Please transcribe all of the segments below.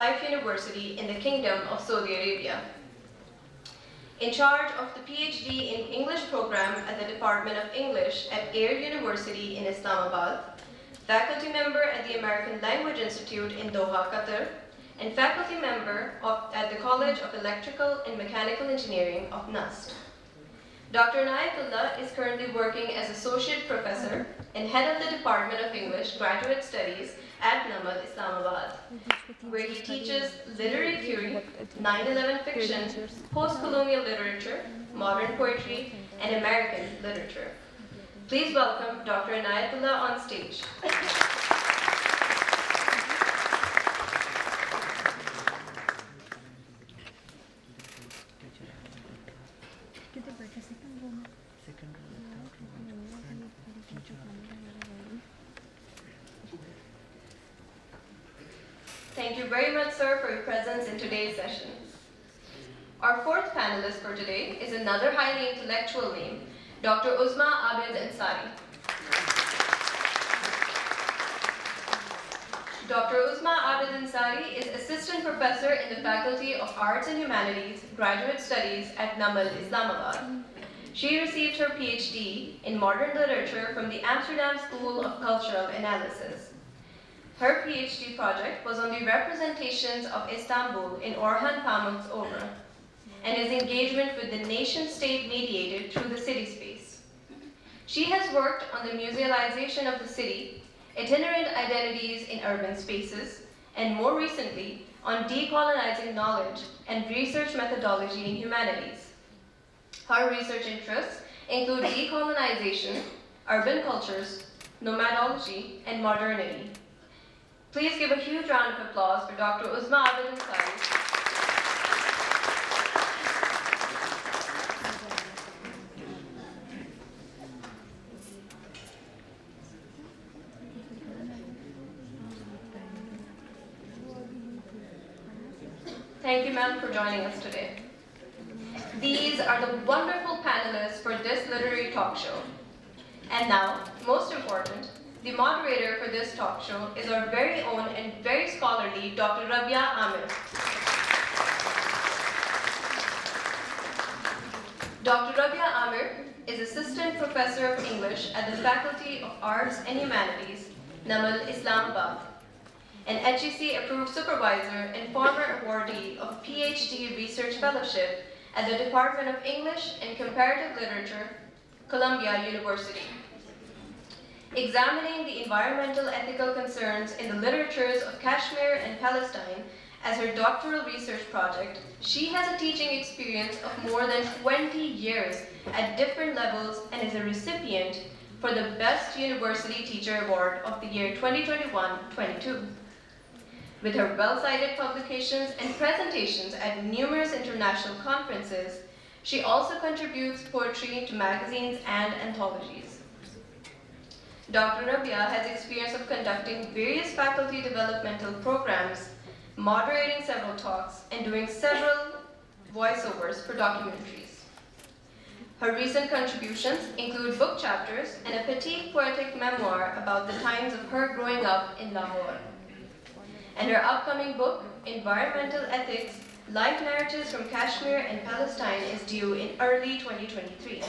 Life University in the Kingdom of Saudi Arabia. In charge of the PhD in English program at the Department of English at Air University in Islamabad, faculty member at the American Language Institute in Doha, Qatar, and faculty member at the College of Electrical and Mechanical Engineering of NUST. Dr. Inayatullah is currently working as Associate Professor and Head of the Department of English Graduate Studies at NUML, Islamabad, where he teaches literary theory, 9/11 fiction, post-colonial literature, modern poetry, and American literature. Please welcome Dr. Inayatullah on stage. Thank you very much, sir, for your presence in today's session. Our fourth panelist for today is another highly intellectual name, Dr. Uzma Abid Ansari. Dr. Uzma Abid Ansari is Assistant Professor in the Faculty of Arts and Humanities, Graduate Studies at NUML, Islamabad. She received her PhD in Modern Literature from the Amsterdam School of Cultural Analysis. Her PhD project was on the representations of Istanbul in Orhan Pamuk's opera and his engagement with the nation-state mediated through the city space. She has worked on the musealization of the city, itinerant identities in urban spaces, and more recently on decolonizing knowledge and research methodology in humanities. Her research interests include decolonization, urban cultures, nomadology, and modernity. Please give a huge round of applause for Dr. Uzma Abid Ansari. Thank you, ma'am, for joining us today. These are the wonderful panelists for this literary talk show. And now, most important, the moderator for this talk show is our very own and very scholarly Dr. Rabia Amir. Dr. Rabia Amir is Assistant Professor of English at the Faculty of Arts and Humanities, NUML, Islamabad, an HEC-approved supervisor and former awardee of PhD Research Fellowship at the Department of English and Comparative Literature, Columbia University. Examining the environmental ethical concerns in the literatures of Kashmir and Palestine as her doctoral research project, she has a teaching experience of more than 20 years at different levels and is a recipient for the Best University Teacher Award of the year 2021-22. With her well-cited publications and presentations at numerous international conferences, she also contributes poetry to magazines and anthologies. Dr. Rabia has experience of conducting various faculty developmental programs, moderating several talks, and doing several voiceovers for documentaries. Her recent contributions include book chapters and a petite poetic memoir about the times of her growing up in Lahore. And her upcoming book, Environmental Ethics, Life Narratives from Kashmir and Palestine, is due in early 2023.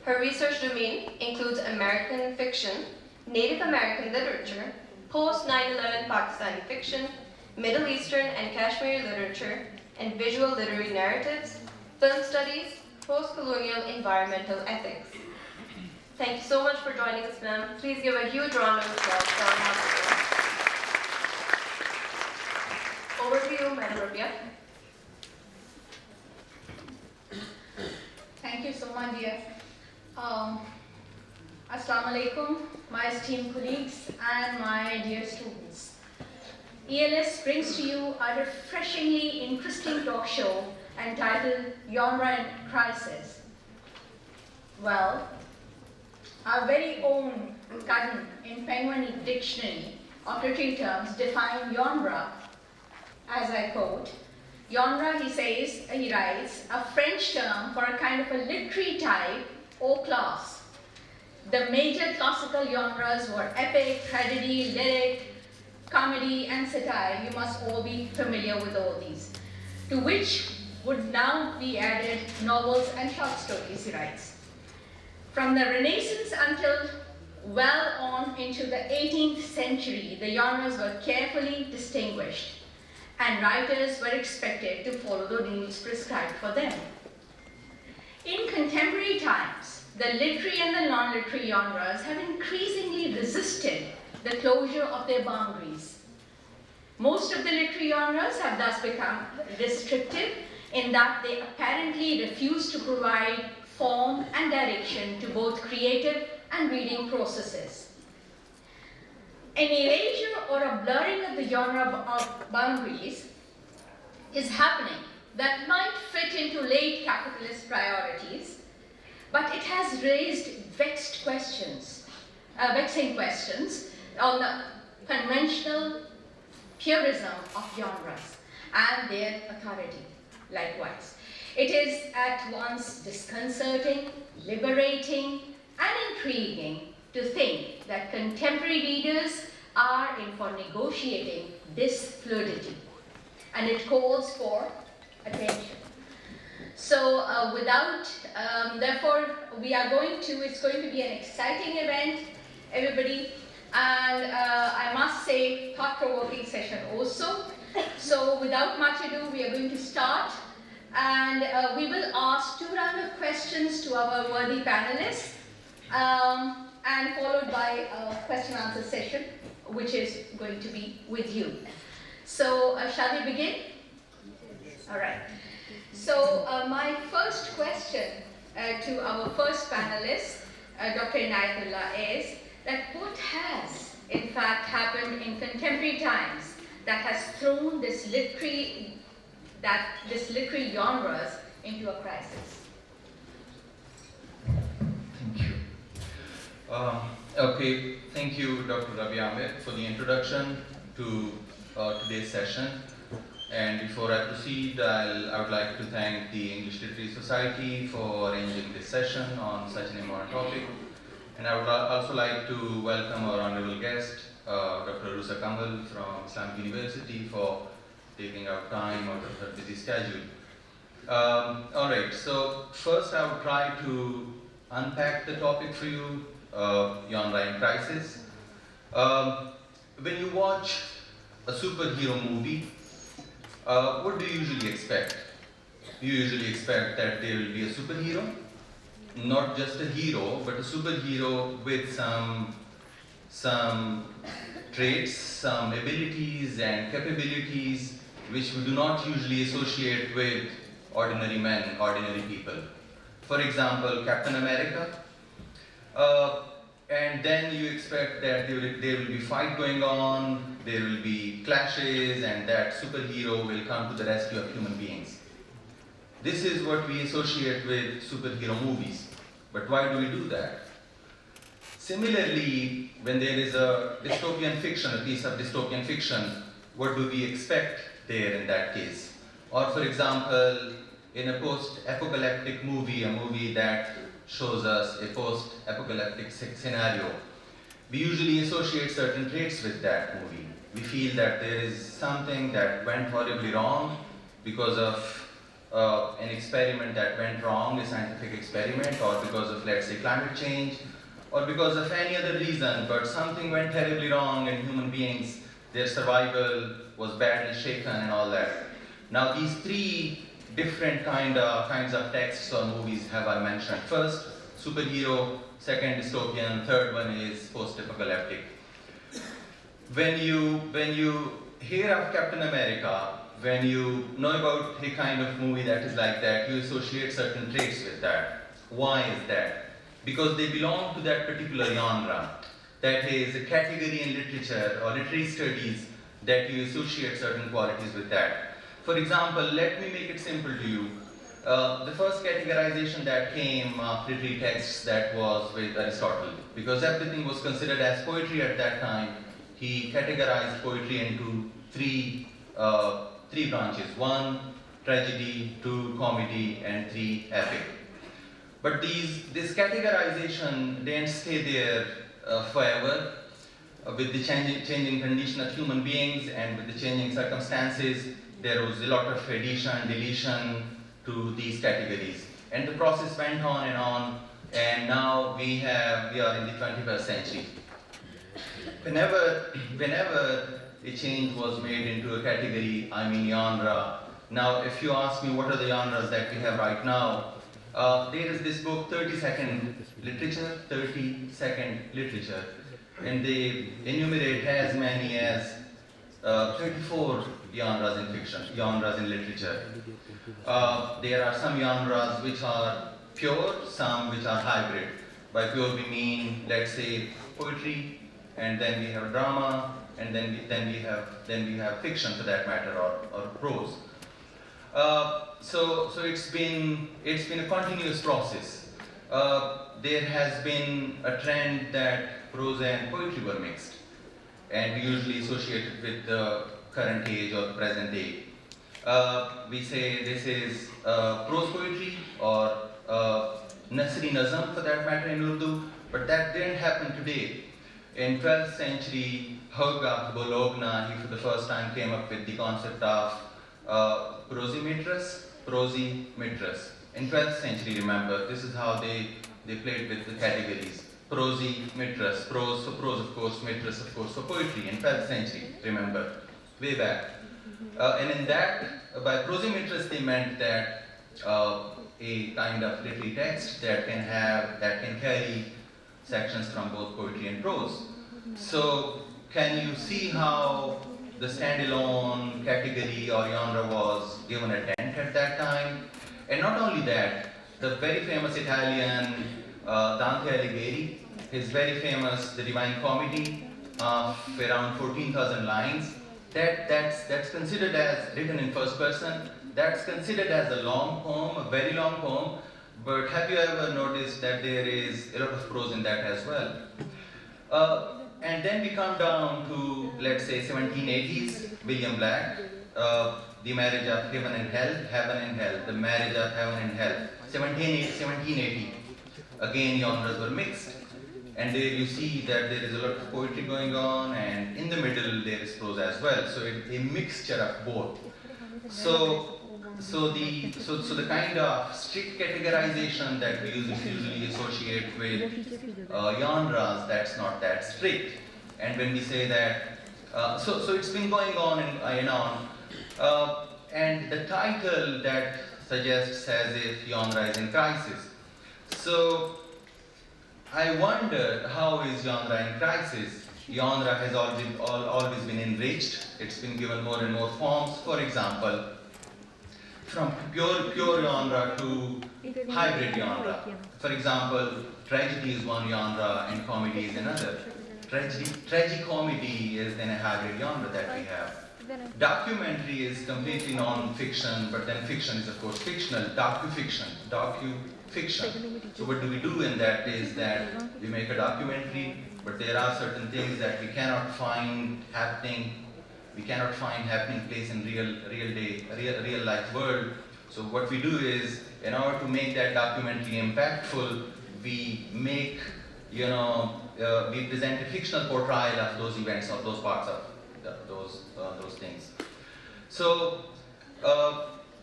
Her research domain includes American fiction, Native American literature, post-9/11 Pakistani fiction, Middle Eastern and Kashmiri literature, and visual literary narratives, film studies, post-colonial environmental ethics. Thank you so much for joining us, ma'am. Please give a huge round of applause for our moderator. Over to you, Madam Rabia. Thank you so much, dear. Assalamu alaikum, my esteemed colleagues and my dear students. ELS brings to you a refreshingly interesting talk show entitled Genre and Crisis. Well, our very own cousin in Penguin Dictionary of Literary Terms define genre as, I quote, genre, he writes, a French term for a kind of a literary type or class. The major classical genres were epic, tragedy, lyric, comedy, and satire. You must all be familiar with all these. To which would now be added novels and short stories, he writes. From the Renaissance until well on into the 18th century, the genres were carefully distinguished, and writers were expected to follow the rules prescribed for them. In contemporary times, the literary and the non-literary genres have increasingly resisted the closure of their boundaries. Most of the literary genres have thus become restrictive in that they apparently refuse to provide form and direction to both creative and reading processes. An erasure or a blurring of the genre boundaries is happening that might fit into late capitalist priorities, but it has raised vexing questions on the conventional purism of genres and their authority. Likewise, it is at once disconcerting, liberating, and intriguing to think that contemporary readers are in for negotiating this fluidity, and it calls for attention. So therefore, it's going to be an exciting event, everybody, and I must say, thought-provoking session also. So without much ado, we are going to start, and we will ask 2 rounds of questions to our worthy panelists, and followed by a question-answer session, which is going to be with you. So shall we begin? All right. So my first question to our first panelist, Dr. Inayatullah, is that what has in fact happened in contemporary times that has thrown this literary genres into a crisis? Thank you. Okay, thank you, Dr. Rabi Ahmed, for the introduction to today's session. And before I proceed, I would like to thank the English Literary Society for arranging this session on such an important topic. And I would also like to welcome our honorable guest, Dr. Rusa Kamal from Islamic University, for taking out time out of her busy schedule. All right, so first I will try to unpack the topic for you, genre in crisis. When you watch a superhero movie, what do you usually expect? You usually expect that there will be a superhero, not just a hero, but a superhero with some traits, some abilities and capabilities which we do not usually associate with ordinary men, ordinary people. For example, Captain America. And then you expect that there will be fight going on, there will be clashes, and that superhero will come to the rescue of human beings. This is what we associate with superhero movies. But why do we do that? Similarly, when there is a dystopian fiction, a piece of dystopian fiction, what do we expect there in that case? Or for example, in a post-apocalyptic movie, a movie that shows us a post-apocalyptic scenario, we usually associate certain traits with that movie. We feel that there is something that went horribly wrong because of an experiment that went wrong, a scientific experiment, or because of, let's say, climate change, or because of any other reason, but something went terribly wrong and human beings, their survival was badly shaken and all that. Now these 3 different kinds of texts or movies have I mentioned. First, superhero, second, dystopian, third one is post-apocalyptic. When you hear of Captain America, when you know about a kind of movie that is like that, you associate certain traits with that. Why is that? Because they belong to that particular genre. That is a category in literature or literary studies that you associate certain qualities with that. For example, let me make it simple to you. The first categorization that came of literary texts, that was with Aristotle, because everything was considered as poetry at that time. He categorized poetry into three branches: 1, tragedy; 2, comedy; and 3, epic. But this categorization didn't stay there forever. with the changing condition of human beings and with the changing circumstances, there was a lot of addition, deletion to these categories. And the process went on, and now we are in the 21st century. Whenever a change was made into a category, I mean genre. Now, if you ask me what are the genres that we have right now, there is this book, 30-second literature, 30-second literature, and they enumerate as many as 34 genres in fiction, genres in literature. There are some genres which are pure, some which are hybrid. By pure we mean, let's say, poetry, and then we have drama, and then we have fiction for that matter, or prose. So it's been a continuous process. There has been a trend that prose and poetry were mixed, and we usually associate it with the current age or the present day. We say this is prose poetry or Nasri Nazam for that matter in Urdu, but that didn't happen today. In 12th century, Hogarth Bologna, he for the first time came up with the concept of prosimetris. In 12th century, remember, this is how they played with the categories. Prosimetris, prose for prose of course, metris of course for poetry, in 12th century, remember, way back. And in that, by prosimetris they meant that a kind of literary text that can carry sections from both poetry and prose. So can you see how the standalone category or genre was given a dent at that time? And not only that, the very famous Italian Dante Alighieri, his very famous The Divine Comedy of around 14,000 lines, that's considered as written in first person. That's considered as a long poem, a very long poem. But have you ever noticed that there is a lot of prose in that as well? And then we come down to, let's say, 1780s, William Black, The Marriage of Heaven and Hell, The Marriage of Heaven and Hell, 1780. Again, genres were mixed. And there you see that there is a lot of poetry going on, and in the middle there is prose as well. So it's a mixture of both. So the kind of strict categorization that we usually associate with genres, that's not that strict. And when we say that, so it's been going on and on. And the title that suggests as if genre is in crisis. So I wondered, how is genre in crisis? Genre has always been enriched. It's been given more and more forms. For example, from pure genre to hybrid genre. For example, tragedy is one genre and comedy is another. Tragicomedy is then a hybrid genre that we have. Documentary is completely non-fiction, but then fiction is of course fictional. Docu-fiction. So what do we do in that is that we make a documentary, but there are certain things that we cannot find happening. We cannot find happening place in real life world. So what we do is, in order to make that documentary impactful, we make, we present a fictional portrayal of those events, of those parts of those things. So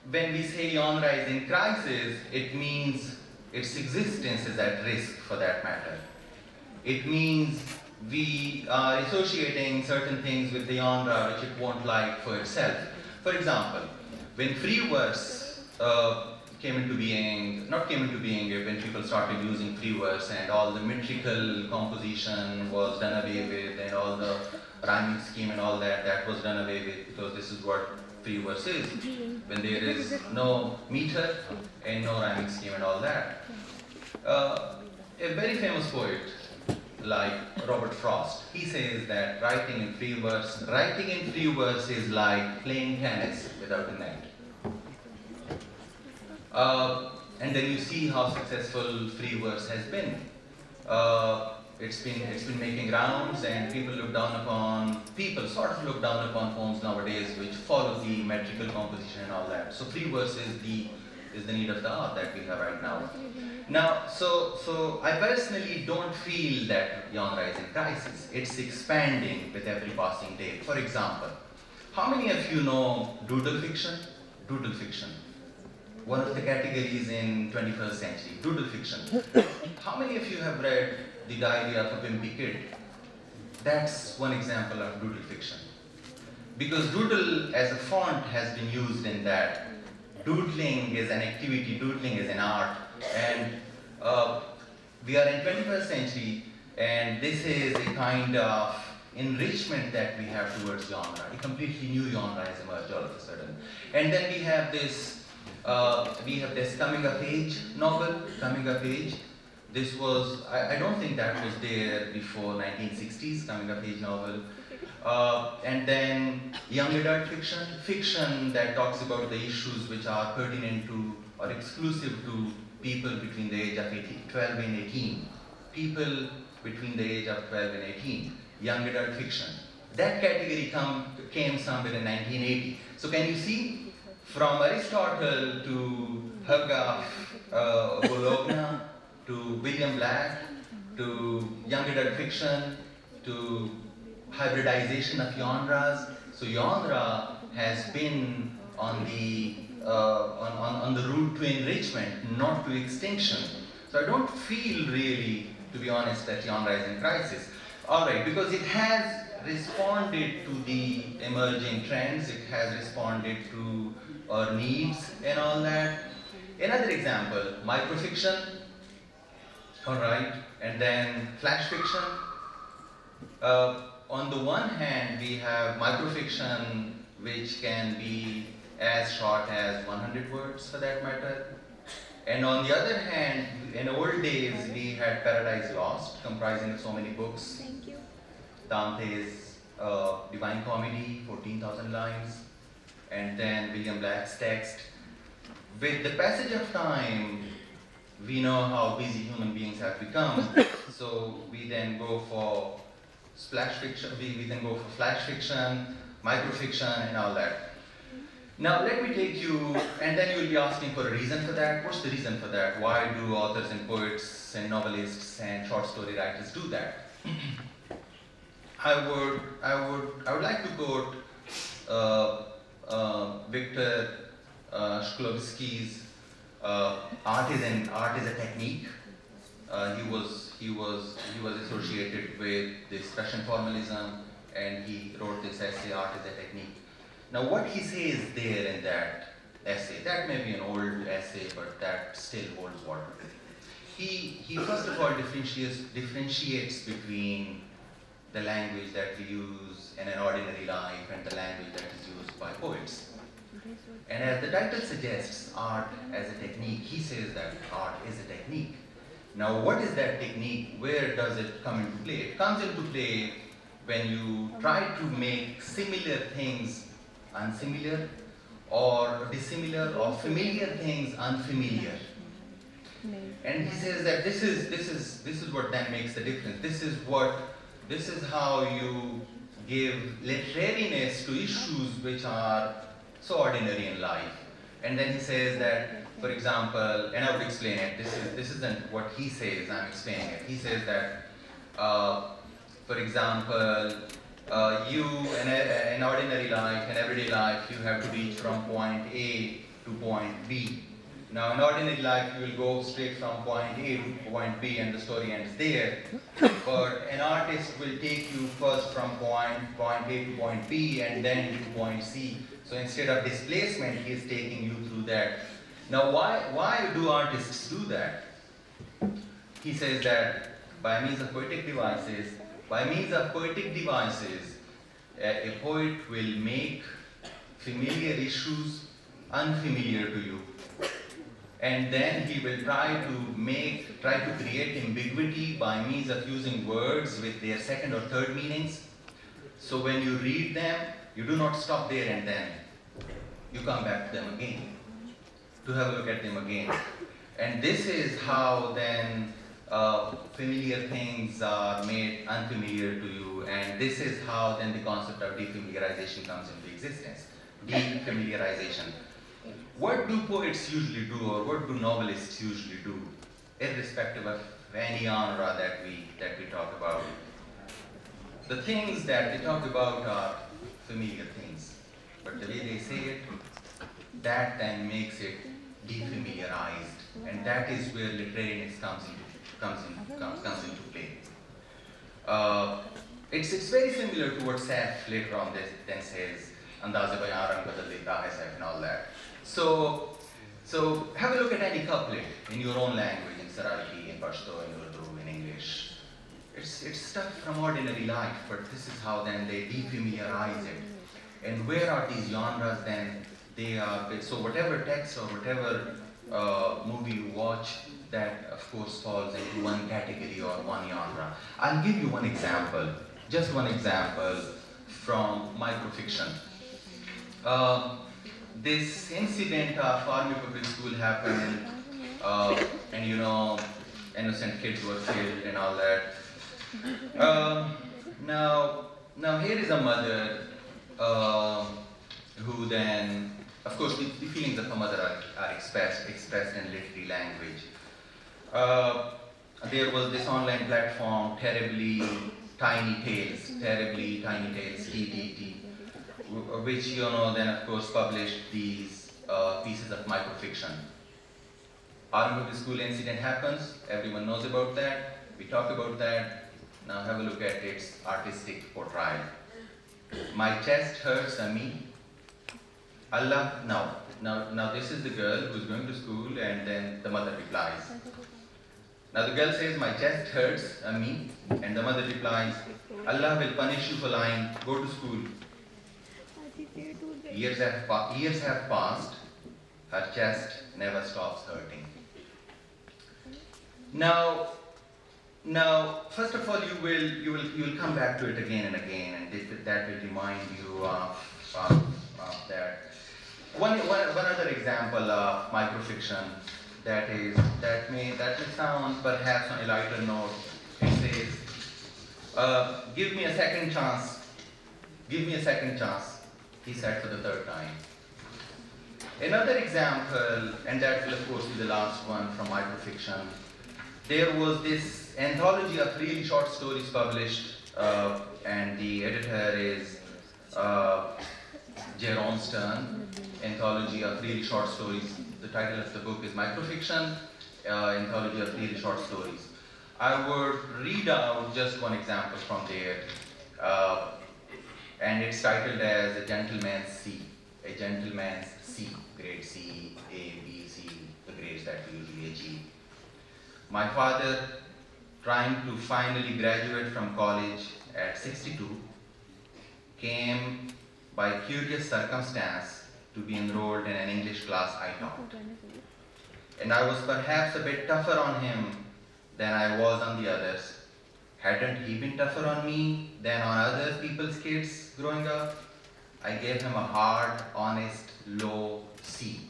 when we say genre is in crisis, it means its existence is at risk for that matter. It means we are associating certain things with the genre which it won't like for itself. For example, when free verse came into being, when people started using free verse and all the metrical composition was done away with and all the rhyming scheme and all that was done away with, because this is what free verse is. When there is no meter and no rhyming scheme and all that. A very famous poet like Robert Frost, he says that writing in free verse is like playing tennis without a net. And then you see how successful free verse has been. It's been making rounds, and people sort of look down upon poems nowadays which follow the metrical composition and all that. So free verse is the is the need of the hour that we have right now. Now, so I personally don't feel that genre is in crisis. It's expanding with every passing day. For example, how many of you know doodle fiction? Doodle fiction. One of the categories in 21st century, doodle fiction. How many of you have read The Diary of a Wimpy Kid? That's one example of doodle fiction. Because doodle as a font has been used in that. Doodling is an activity, doodling is an art, and we are in 21st century, and this is a kind of enrichment that we have towards genre. A completely new genre has emerged all of a sudden. And then we have this coming of age novel, coming of age. This was, I don't think that was there before 1960s, coming of age novel. And then young adult fiction, fiction that talks about the issues which are pertinent to or exclusive to people between the age of 12 and 18. People between the age of 12 and 18, young adult fiction. That category came somewhere in 1980. So can you see, from Aristotle to Hergaf Bologna, to William Black, to young adult fiction, to hybridization of genres. So genre has been on the route to enrichment, not to extinction. So I don't feel really, to be honest, that genre is in crisis. All right, because it has responded to the emerging trends, it has responded to our needs and all that. Another example, microfiction, all right, and then flash fiction. On the one hand, we have microfiction, which can be as short as 100 words for that matter. And on the other hand, in old days, we had Paradise Lost, comprising of so many books. Dante's Divine Comedy, 14,000 lines, and then William Black's text. With the passage of time, we know how busy human beings have become, so we then go for splash fiction, we then go for flash fiction, microfiction, and all that. Now let me take you, and then you will be asking for a reason for that. What's the reason for that? Why do authors and poets and novelists and short story writers do that? I would like to quote Victor Shklovsky's art is a technique. He was associated with this Russian formalism, and he wrote this essay, Art is a Technique. Now what he says there in that essay, that may be an old essay, but that still holds water. He first of all differentiates between the language that we use in an ordinary life and the language that is used by poets. And as the title suggests, art as a technique, he says that art is a technique. Now what is that technique? Where does it come into play? It comes into play when you try to make similar things unsimilar, or dissimilar, or familiar things unfamiliar. And he says that this is what then makes the difference. This is how you give literariness to issues which are so ordinary in life. And then he says that, for example, and I would explain it, this isn't what he says, I'm explaining it. He says that, for example, you, in ordinary life, in everyday life, you have to reach from point A to point B. Now, in ordinary life, you will go straight from point A to point B and the story ends there. But an artist will take you first from point A to point B and then to point C. So instead of displacement, he is taking you through that. Now, why do artists do that? He says that by means of poetic devices, a poet will make familiar issues unfamiliar to you. And then he will try to create ambiguity by means of using words with their second or third meanings. So when you read them, you do not stop there and then. You come back to them again, to have a look at them again. And this is how then familiar things are made unfamiliar to you, and this is how then the concept of defamiliarization comes into existence. Defamiliarization. What do poets usually do, or what do novelists usually do, irrespective of any genre that we talk about? The things that they talk about are familiar things, but the way they say it, that then makes it defamiliarized, and that is where literariness comes into play. It's very similar to what Saif later on then says, "Andaze bayan rang badal deta hai Saif," and all that. So have a look at any couplet in your own language, in Saraiki, in Pashto, in Urdu, in English. It's stuff from ordinary life, but this is how then they defamiliarize it. And where are these genres then? They are, so whatever text or whatever movie you watch, that of course falls into one category or one genre. I'll give you one example, just one example from microfiction. This incident of Army Public School happened, and you know, innocent kids were killed and all that. Now here is a mother who then, of course, the feelings of a mother are expressed in literary language. There was this online platform, Terribly Tiny Tales, TTT, which, you know, then of course published these pieces of microfiction. Army School incident happens, everyone knows about that, we talk about that. Now have a look at its artistic portrayal. My chest hurts, me. Allah, now this is the girl who's going to school, and then the mother replies. Now the girl says, my chest hurts, me, and the mother replies, Allah will punish you for lying, go to school. Years have passed, her chest never stops hurting. Now, first of all, you will come back to it again and again, and that will remind you of that. One other example of microfiction that may sound perhaps on a lighter note. It says, "Give me a second chance. Give me a second chance," he said for the third time. Another example, and that will of course be the last one from microfiction. There was this anthology of really short stories published, and the editor is Jerome Stern, anthology of really short stories. The title of the book is Microfiction, anthology of really short stories. I would read out just one example from there, and it's titled as A Gentleman's C. A Gentleman's C, grade C, A, B, C, the grades that we usually achieve. My father, trying to finally graduate from college at 62, came by curious circumstance to be enrolled in an English class I taught. And I was perhaps a bit tougher on him than I was on the others. Hadn't he been tougher on me than on other people's kids growing up? I gave him a hard, honest, low C.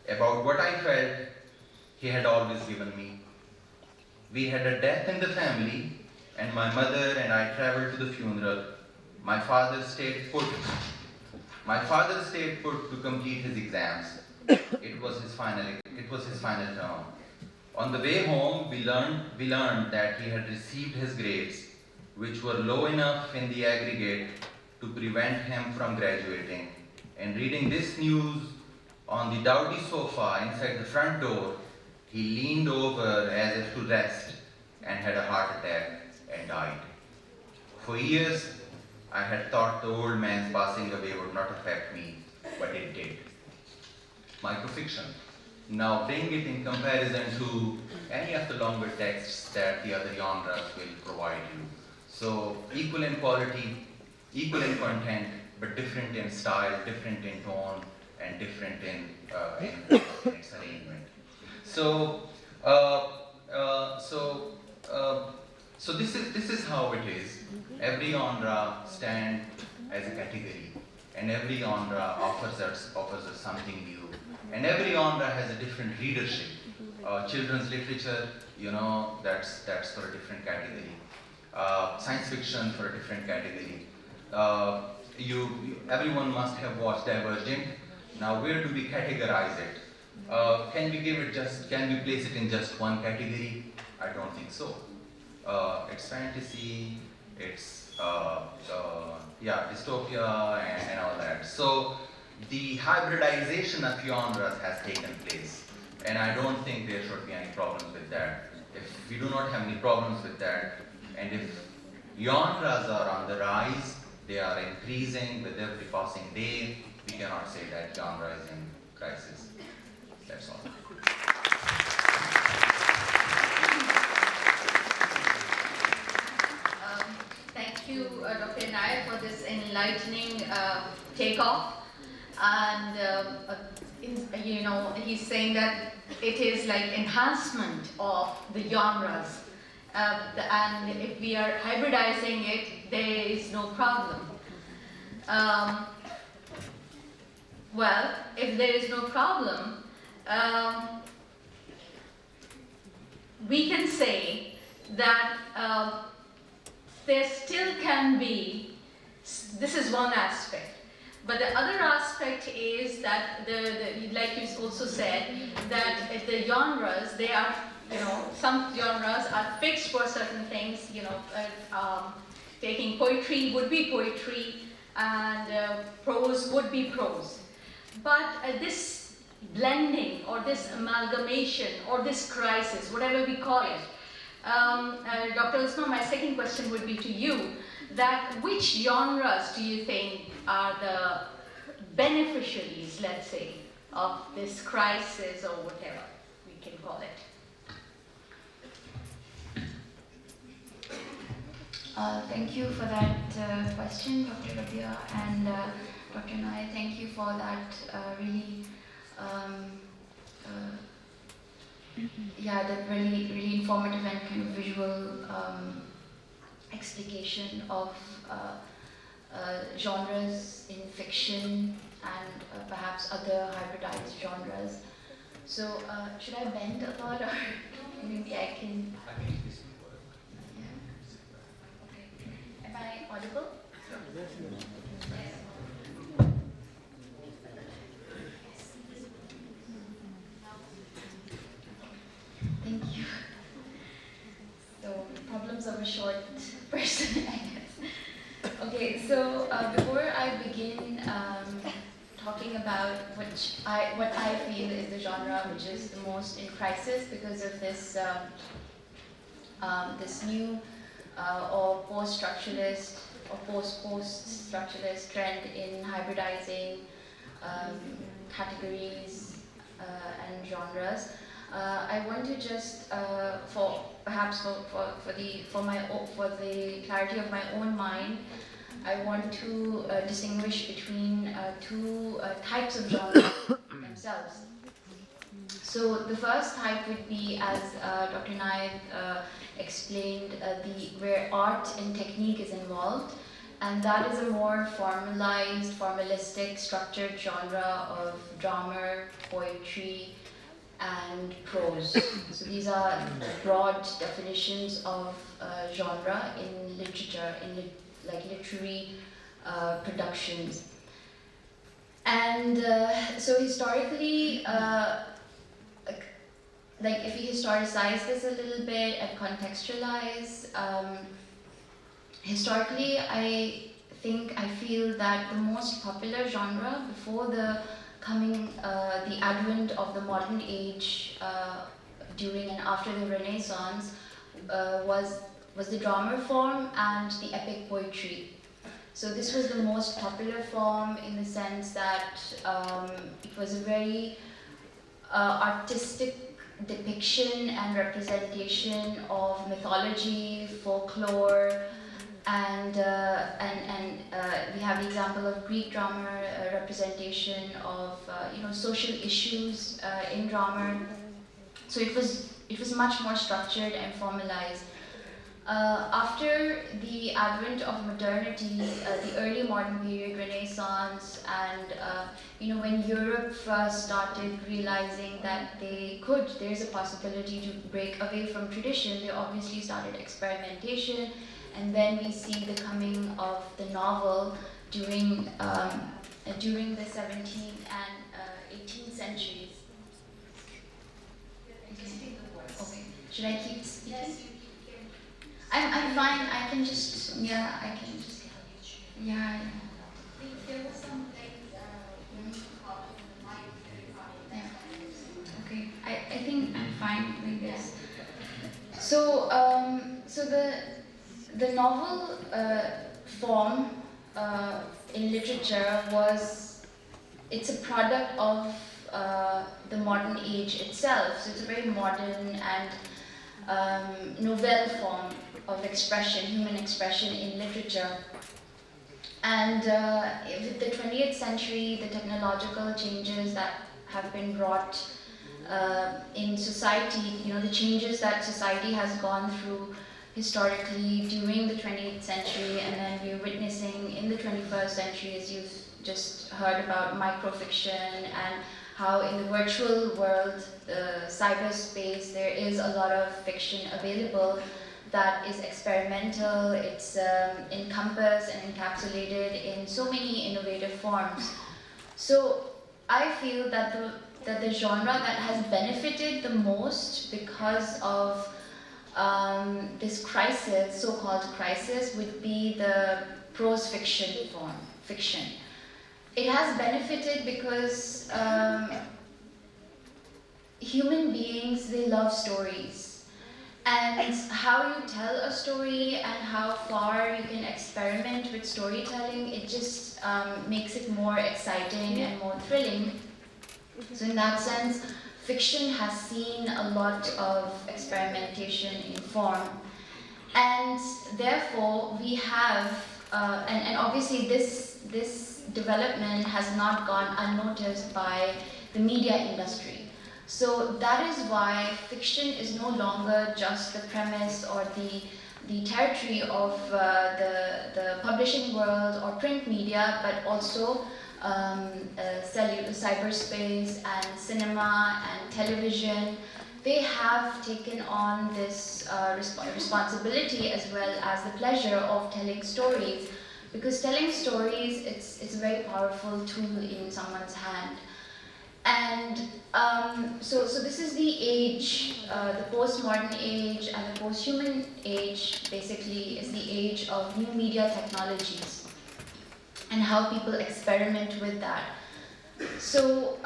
About what I felt, he had always given me. We had a death in the family, and my mother and I traveled to the funeral. My father stayed put to complete his exams. It was his final term. On the way home, we learned that he had received his grades, which were low enough in the aggregate to prevent him from graduating. And reading this news on the dowdy sofa inside the front door, he leaned over as if to rest and had a heart attack and died. For years, I had thought the old man's passing away would not affect me, but it did. Microfiction. Now bring it in comparison to any of the longer texts that the other genres will provide you. So equal in quality, equal in content, but different in style, different in tone, and different in its arrangement. So this is how it is. Every genre stands as a category, and every genre offers us something new. And every genre has a different readership. Children's literature, you know, that's for a different category. Science fiction for a different category. Everyone must have watched Divergent. Now, where do we categorize it? Can we place it in just one category? I don't think so. It's fantasy, it's dystopia and all that. So the hybridization of genres has taken place, and I don't think there should be any problems with that. If we do not have any problems with that, and if genres are on the rise, they are increasing with every passing day, we cannot say that genre is in crisis. That's all. Thank you, Dr. Nair, for this enlightening takeoff. And he's saying that it is like enhancement of the genres. And if we are hybridizing it, there is no problem. Well, if there is no problem, we can say that there still can be, this is one aspect, but the other aspect is that, like you also said, that the genres, they are, some genres are fixed for certain things, taking poetry would be poetry, and prose would be prose. But this blending, or this amalgamation, or this crisis, whatever we call it, Dr. Usma, my second question would be to you, that which genres do you think are the beneficiaries, let's say, of this crisis, or whatever we can call it? Thank you for that question, Dr. Rabia, and Dr. Nair, thank you for that that really informative and kind of visual explication of genres in fiction and perhaps other hybridized genres. So should I bend a lot, or maybe I can? Yeah. Okay. Am I audible? Yes. Thank you. So, problems of a short person, I guess. Okay, so before I begin talking about what I feel is the genre which is the most in crisis because of this this new or post-structuralist or post-structuralist trend in hybridizing categories and genres. I want to just, for the clarity of my own mind, I want to distinguish between two types of genres themselves. So the first type would be, as Dr. Nair explained, where art and technique is involved, and that is a more formalized, formalistic, structured genre of drama, poetry, and prose. So these are broad definitions of genre in literature, in literary productions. And so historically, if we historicize this a little bit and contextualize, historically I feel that the most popular genre before the advent of the modern age during and after the Renaissance was the drama form and the epic poetry. So this was the most popular form in the sense that it was a very artistic depiction and representation of mythology, folklore, and we have the example of Greek drama representation of social issues in drama. So it was much more structured and formalized. After the advent of modernity, the early modern period, Renaissance, and when Europe first started realizing that there's a possibility to break away from tradition, they obviously started experimentation, and then we see the coming of the novel during during the 17th and 18th centuries. Okay. Should I keep speaking? Yes, you can. I'm fine. I can just, yeah, I can just, yeah. There was some things caught in the mic very funny. Yeah. Okay, I think I'm fine like this. So, so the novel form in literature it's a product of the modern age itself. So it's a very modern and novel form of expression, human expression in literature. And with the 20th century, the technological changes that have been brought in society, the changes that society has gone through historically during the 20th century, and then we're witnessing in the 21st century, as you've just heard about microfiction, and how in the virtual world, the cyberspace, there is a lot of fiction available that is experimental, it's encompassed and encapsulated in so many innovative forms. So I feel that the genre that has benefited the most because of this crisis, so-called crisis, would be the prose fiction form, fiction. It has benefited because human beings, they love stories. And how you tell a story and how far you can experiment with storytelling, it just makes it more exciting and more thrilling. So in that sense, fiction has seen a lot of experimentation in form. And therefore, we have, and obviously this development has not gone unnoticed by the media industry. So that is why fiction is no longer just the premise or the territory of the publishing world or print media, but also cyberspace and cinema and television. They have taken on this responsibility as well as the pleasure of telling stories, because telling stories, it's a very powerful tool in someone's hand. And so this is the age, the postmodern age and the posthuman age basically is the age of new media technologies and how people experiment with that. So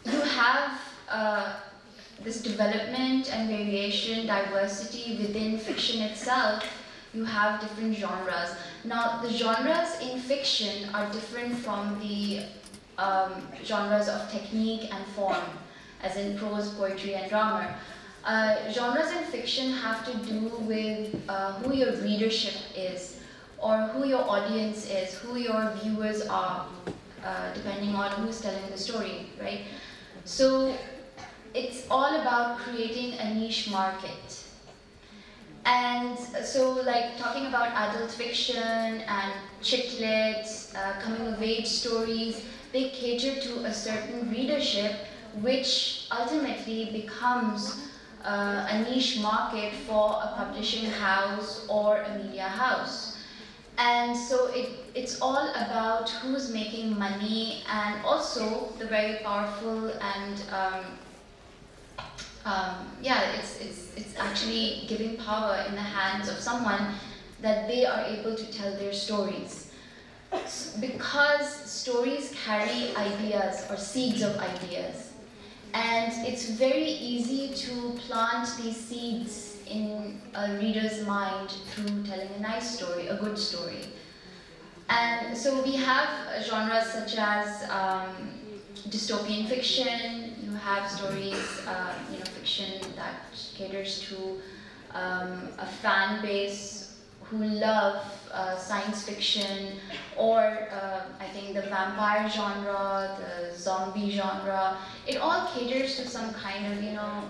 you have this development and variation, diversity within fiction itself. You have different genres. Now the genres in fiction are different from the genres of technique and form, as in prose, poetry, and drama. Genres in fiction have to do with who your readership is, or who your audience is, who your viewers are, depending on who's telling the story, right? So it's all about creating a niche market. And so, like, talking about adult fiction and chick lit, coming of age stories, they cater to a certain readership, which ultimately becomes a niche market for a publishing house or a media house. And so it's all about who's making money, and also the very powerful and it's actually giving power in the hands of someone that they are able to tell their stories. Because stories carry ideas or seeds of ideas, and it's very easy to plant these seeds in a reader's mind through telling a nice story, a good story. And so we have genres such as dystopian fiction. You have stories, fiction that caters to a fan base who love science fiction, or I think the vampire genre, the zombie genre. It all caters to some kind of,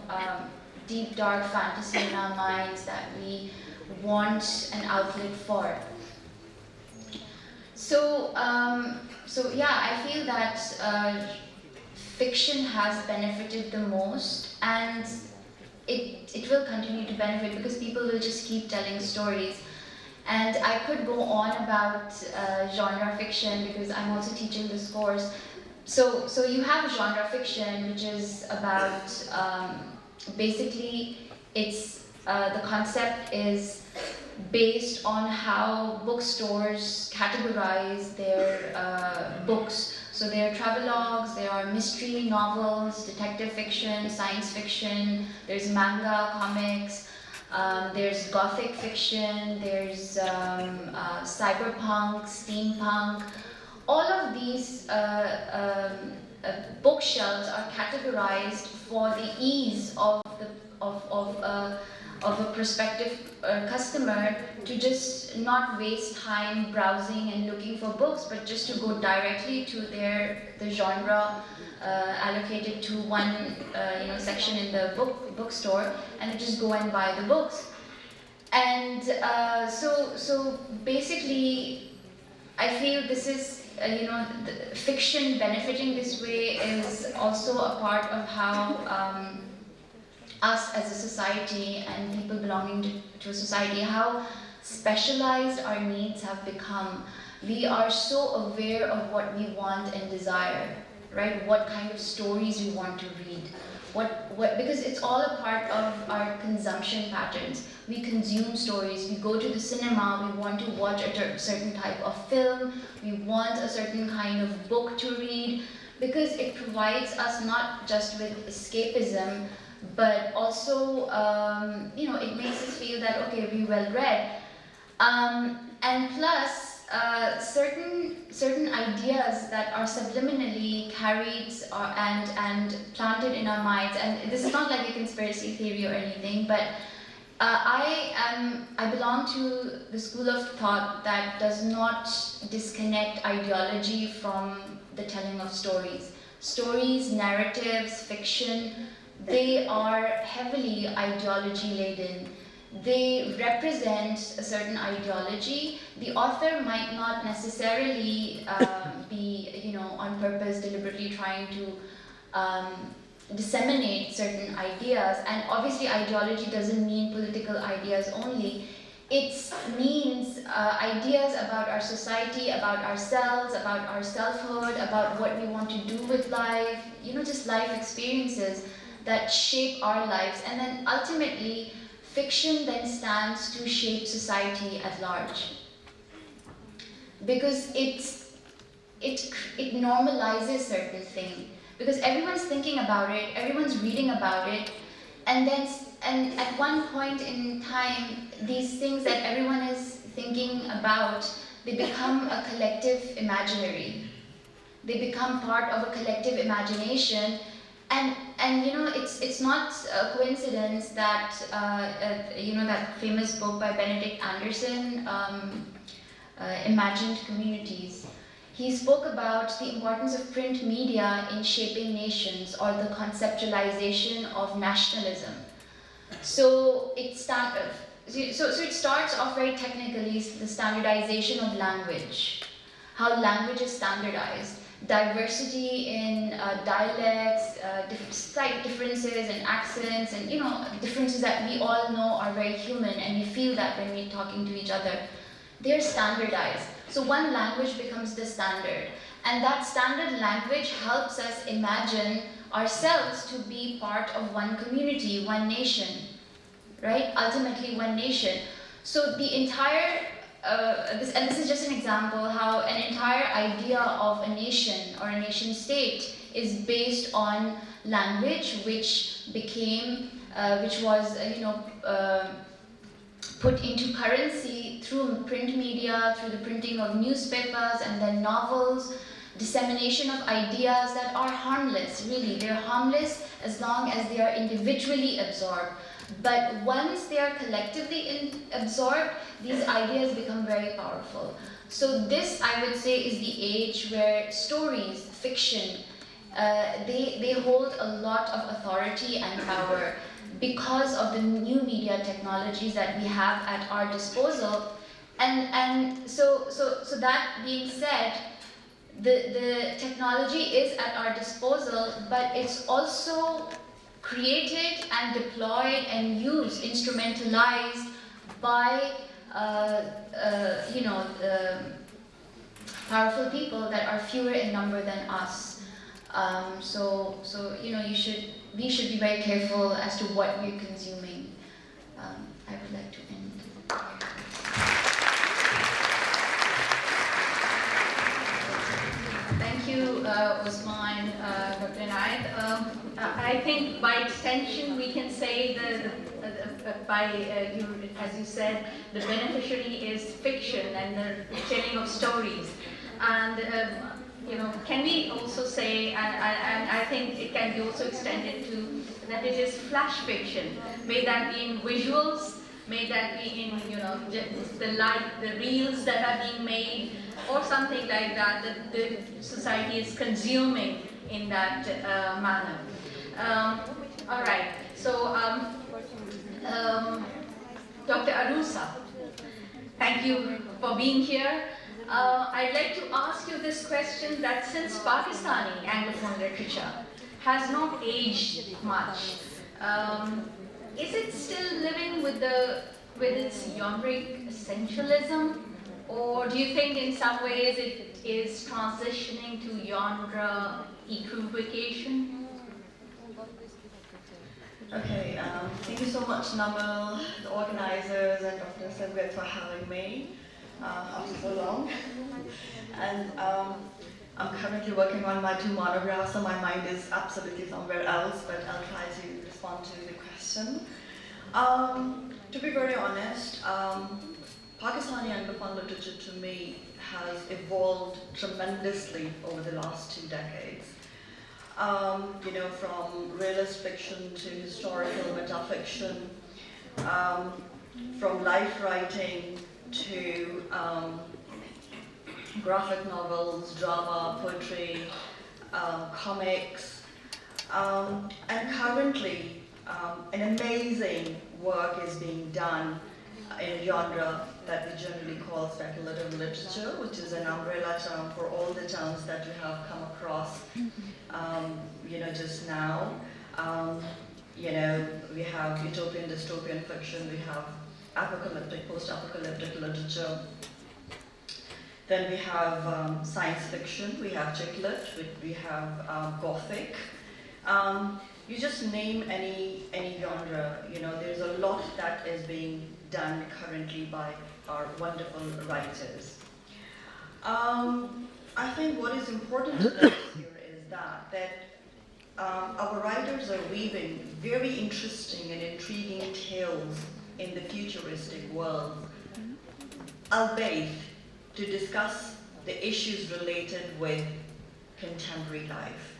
deep dark fantasy in our minds that we want an outlet for. So, I feel that fiction has benefited the most, and it will continue to benefit because people will just keep telling stories. And I could go on about genre fiction because I'm also teaching this course. So you have genre fiction, which is about basically the concept is based on how bookstores categorize their books. So there are travelogues, there are mystery novels, detective fiction, science fiction, there's manga, comics, there's gothic fiction, there's cyberpunk, steampunk. All of these bookshelves are categorized for the ease of a prospective customer to just not waste time browsing and looking for books, but just to go directly to the genre allocated to one section in the bookstore, and just go and buy the books. And so basically, I feel this is the fiction benefiting this way is also a part of how us as a society and people belonging to a society, how specialized our needs have become. We are so aware of what we want and desire, right? What kind of stories we want to read. Because it's all a part of our consumption patterns. We consume stories, we go to the cinema, we want to watch a certain type of film, we want a certain kind of book to read, because it provides us not just with escapism, but also, it makes us feel that, okay, we're well read. And plus, certain ideas that are subliminally carried and planted in our minds, and this is not like a conspiracy theory or anything, but I belong to the school of thought that does not disconnect ideology from the telling of stories. Stories, narratives, fiction, they are heavily ideology laden. They represent a certain ideology. The author might not necessarily be, on purpose, deliberately trying to disseminate certain ideas. And obviously, ideology doesn't mean political ideas only. It means ideas about our society, about ourselves, about our selfhood, about what we want to do with life, just life experiences that shape our lives. And then ultimately, fiction then stands to shape society at large. Because it normalizes certain things. Because everyone's thinking about it, everyone's reading about it, and at one point in time, these things that everyone is thinking about, they become a collective imaginary. They become part of a collective imagination, and it's not a coincidence that that famous book by Benedict Anderson, Imagined Communities. He spoke about the importance of print media in shaping nations, or the conceptualization of nationalism. So it starts off very technically, the standardization of language, how language is standardized, diversity in dialects, slight differences in accents, and differences that we all know are very human, and we feel that when we're talking to each other. They're standardized. So one language becomes the standard, and that standard language helps us imagine ourselves to be part of one community, one nation, right? Ultimately, one nation. So the entire, this is just an example how an entire idea of a nation or a nation state is based on language, which was put into currency through print media, through the printing of newspapers and then novels, dissemination of ideas that are harmless, really. They're harmless as long as they are individually absorbed. But once they are collectively absorbed, these ideas become very powerful. So this, I would say, is the age where stories, fiction, they hold a lot of authority and power because of the new media technologies that we have at our disposal. And so that being said, the technology is at our disposal, but it's also created and deployed and used, instrumentalized by powerful people that are fewer in number than us. So we should be very careful as to what we're consuming. I would like to end here. Thank you, Usman, Dr. Inayat. I think by extension we can say as you said, the beneficiary is fiction and the telling of stories. And can we also say, and I think it can be also extended to that it is flash fiction. May that be in visuals, may that be in the reels that are being made, or something like that the society is consuming in that manner. All right. So, Dr. Arusa, thank you for being here. I'd like to ask you this question that since Pakistani Anglophone literature has not aged much, is it still living with its generic essentialism, or do you think in some ways it is transitioning to genre equivocation? Okay, thank you so much, NUML, the organizers, and Dr. Sevgat for having me after so long. And I'm currently working on my 2 monographs, so my mind is absolutely somewhere else, but I'll try to respond to the question. To be very honest, Pakistani Anglophone literature to me has evolved tremendously over the last 2 decades. From realist fiction to historical metafiction, from life writing to graphic novels, drama, poetry, comics, and currently an amazing work is being done in a genre that we generally call speculative literature, which is an umbrella term for all the terms that we have come across just now. We have utopian, dystopian fiction, we have apocalyptic, post-apocalyptic literature. Then we have science fiction, we have chick lit, we have gothic. You just name any genre, there's a lot that is being done currently by our wonderful writers. I think what is important to notice here is that our writers are weaving very interesting and intriguing tales in the futuristic world, albeit to discuss the issues related with contemporary life,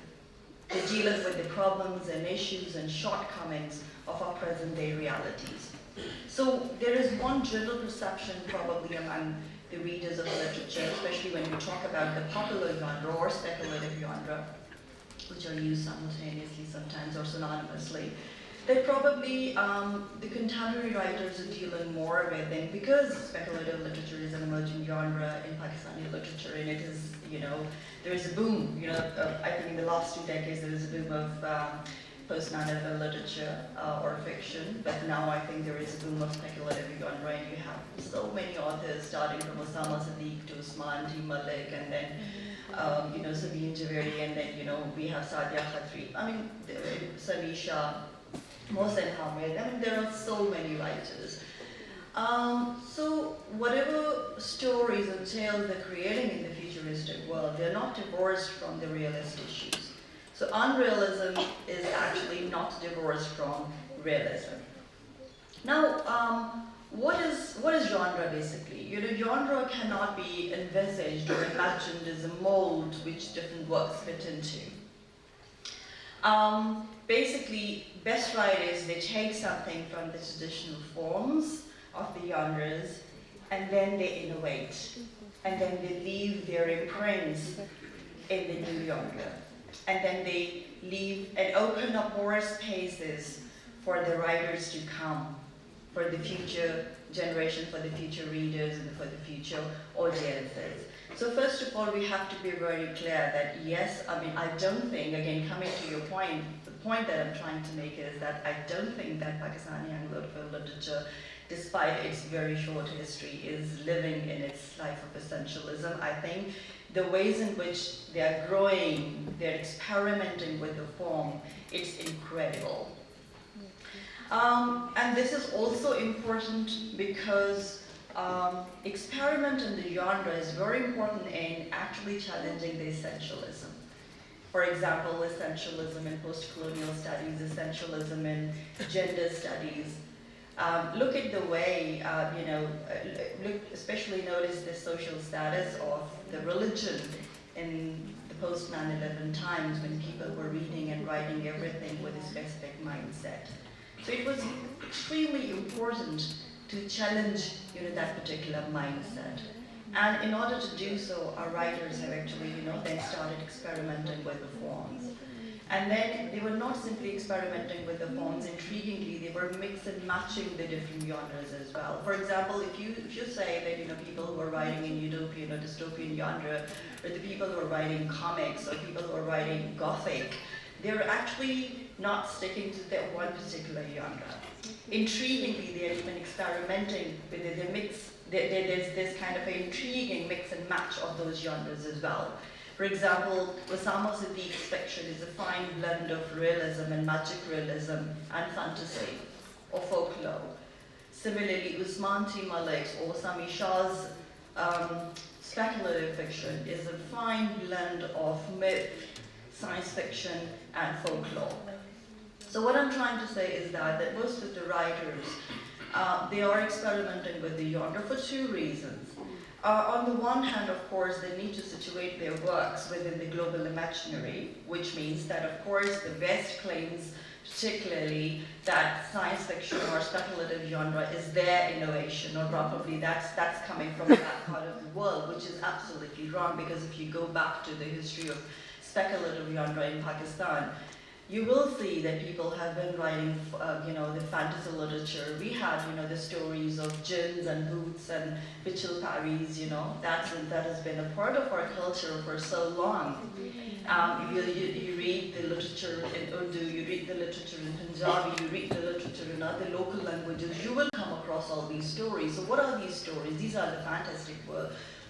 to deal with the problems and issues and shortcomings of our present-day realities. So there is one general perception probably among the readers of literature, especially when we talk about the popular genre or speculative genre, which are used simultaneously sometimes or synonymously, that probably the contemporary writers are dealing more with, and because speculative literature is an emerging genre in Pakistani literature, and it is, there is a boom, I think in the last 2 decades there is a boom of post-9/11 literature or fiction, but now I think there is a boom of speculative genre, and you have so many authors starting from Osama Sadiq to Usman T. Malik, and then Sabine Javeri, and then we have Sadia Khatri, Samisha, Mohsen Hamid. There are so many writers. So whatever stories and tales they're creating in the futuristic world, they're not divorced from the realist issues. So unrealism is actually not divorced from realism. Now, what is genre basically? Genre cannot be envisaged or imagined as a mold which different works fit into. Basically, best writers, they take something from the traditional forms of the genres, and then they innovate, and then they leave their imprints in the new genre, and then they leave and open up more spaces for the writers to come, for the future generation, for the future readers, and for the future audiences. So first of all, we have to be very clear that yes, I don't think, again, coming to your point, the point that I'm trying to make is that I don't think that Pakistani Anglophone literature despite its very short history, is living in its life of essentialism. I think the ways in which they are growing, they're experimenting with the form, it's incredible. And this is also important because experiment in the genre is very important in actually challenging the essentialism. For example, essentialism in post-colonial studies, essentialism in gender studies. Look at the way, especially notice the social status of the religion in the post-9/11 times when people were reading and writing everything with a specific mindset. So it was extremely important to challenge that particular mindset. And in order to do so, our writers have actually then started experimenting with the forms. And then they were not simply experimenting with the forms, intriguingly, they were mix and matching the different genres as well. For example, if you say that people who are writing in utopian or dystopian genre, or the people who are writing comics, or people who are writing gothic, they're actually not sticking to that one particular genre. Intriguingly, they're even experimenting with the mix. There's this kind of an intriguing mix and match of those genres as well. For example, Osama Siddique's fiction is a fine blend of realism and magic realism and fantasy or folklore. Similarly, Usman T. Malik's or Sami Shah's speculative fiction is a fine blend of myth, science fiction, and folklore. So what I'm trying to say is that most of the writers, they are experimenting with the genre for two reasons. On the one hand, of course, they need to situate their works within the global imaginary, which means that, of course, the West claims particularly that science fiction or speculative genre is their innovation, or probably that's coming from that part of the world, which is absolutely wrong, because if you go back to the history of speculative genre in Pakistan, you will see that people have been writing, the fantasy literature. We had, the stories of jinns and bhoots and Bichul Paris, that has been a part of our culture for so long. You read the literature in Urdu, you read the literature in Punjabi, you read the literature in other local languages, you will come across all these stories. So what are these stories? These are the fantastic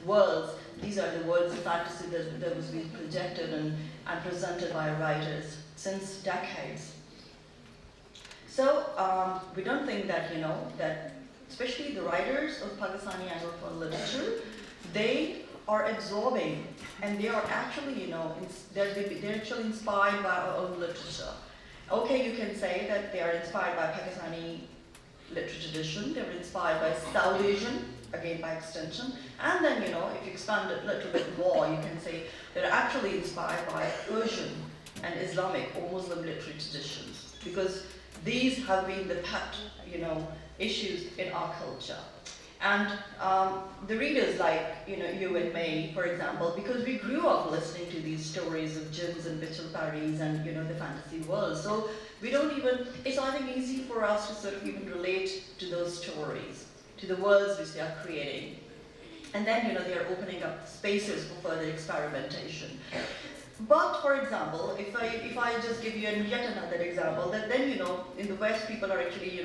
worlds. These are the worlds of fantasy that was being projected and presented by writers since decades. So we don't think that, that especially the writers of Pakistani Anglophone literature, they are absorbing and they are actually, they're actually inspired by our own literature. Okay, you can say that they are inspired by Pakistani literature tradition, they were inspired by South Asian, again by extension, and then, if you expand it a little bit more, you can say they're actually inspired by Persian and Islamic or Muslim literary traditions, because these have been the pet, issues in our culture. And the readers like, you and me, for example, because we grew up listening to these stories of jinns and Bichul Paris and, the fantasy world, so we don't even, it's I think easy for us to sort of even relate to those stories, to the worlds which they are creating. And then, they are opening up spaces for further experimentation. But, for example, if I just give you yet another example, that then, in the West, people are actually,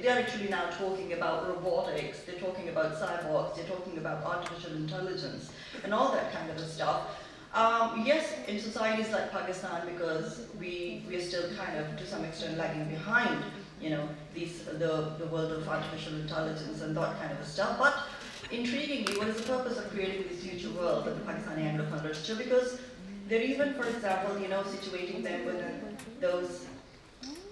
they're actually now talking about robotics, they're talking about cyborgs, they're talking about artificial intelligence, and all that kind of stuff. Yes, in societies like Pakistan, because we are still kind of, to some extent, lagging behind, the world of artificial intelligence and that kind of stuff. But intriguingly, what is the purpose of creating this future world of the Pakistani Anglophone literature? Because they're even, for example, situating them within those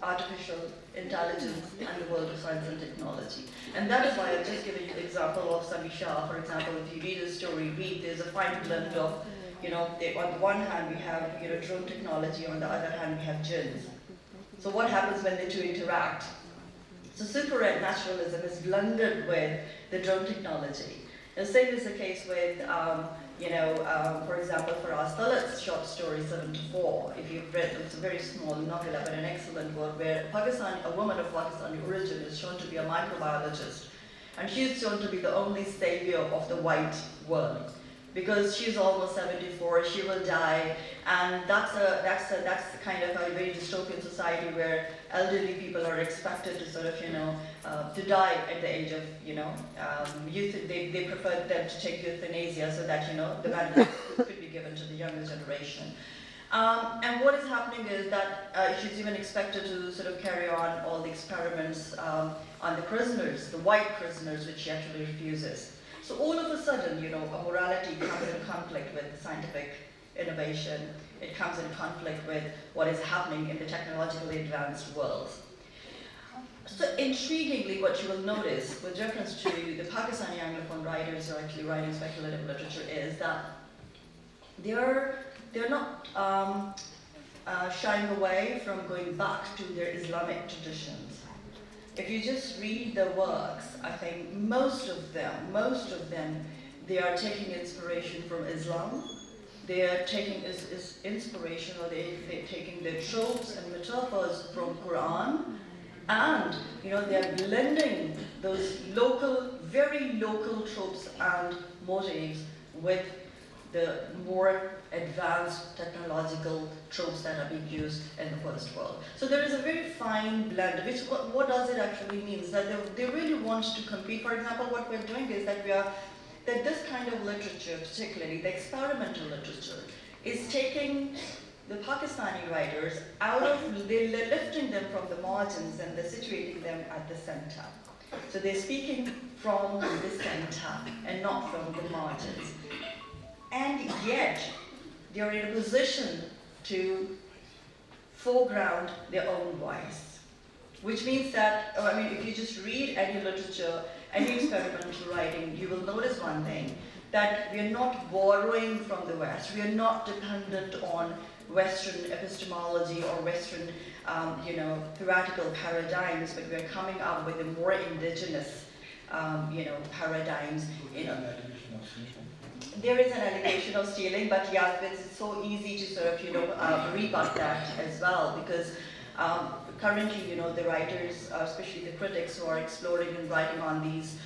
artificial intelligence and the world of science and technology. And that is why I've just given you the example of Sami Shah. For example, if you read a story, there's a fine blend of, on the one hand we have, drone technology, on the other hand we have jinns. So what happens when the two interact? So supernaturalism is blended with the drone technology. The same is the case with, for example, for our Salat's short story 7 to 4, if you've read, it's a very small novella but an excellent work where a woman of Pakistani origin is shown to be a microbiologist, and she is shown to be the only savior of the white world. because she's almost 74, she will die, and that's kind of a very dystopian society where elderly people are expected to sort of, to die at the age of, youth. They prefer them to take euthanasia so that, the benefit could be given to the younger generation. And what is happening is that she's even expected to sort of carry on all the experiments on the prisoners, the white prisoners, which she actually refuses. So all of a sudden, a morality comes in conflict with scientific innovation. It comes in conflict with what is happening in the technologically advanced world. So intriguingly, what you will notice with reference to the Pakistani Anglophone writers who are actually writing speculative literature is that they're not shying away from going back to their Islamic traditions. If you just read the works, I think most of them, they are taking inspiration from Islam. They are taking inspiration, or they're taking the tropes and metaphors from Quran, and they are blending those very local tropes and motifs with the more advanced technological tropes that are being used in the first world. So there is a very fine blend, which what does it actually mean? Is that they really want to compete. For example, what we're doing is that that this kind of literature, particularly the experimental literature, is taking the Pakistani writers out of, they're lifting them from the margins and they're situating them at the center. So they're speaking from the center and not from the margins. And yet, they're in a position to foreground their own voice. Which means that, if you just read any literature, any experimental writing, you will notice one thing, that we are not borrowing from the West. We are not dependent on Western epistemology or Western, theoretical paradigms, but we are coming up with a more indigenous, paradigms. There is an allegation of stealing, but yeah, it's so easy to sort of, rebut that as well, because currently, the writers, especially the critics who are exploring and writing on these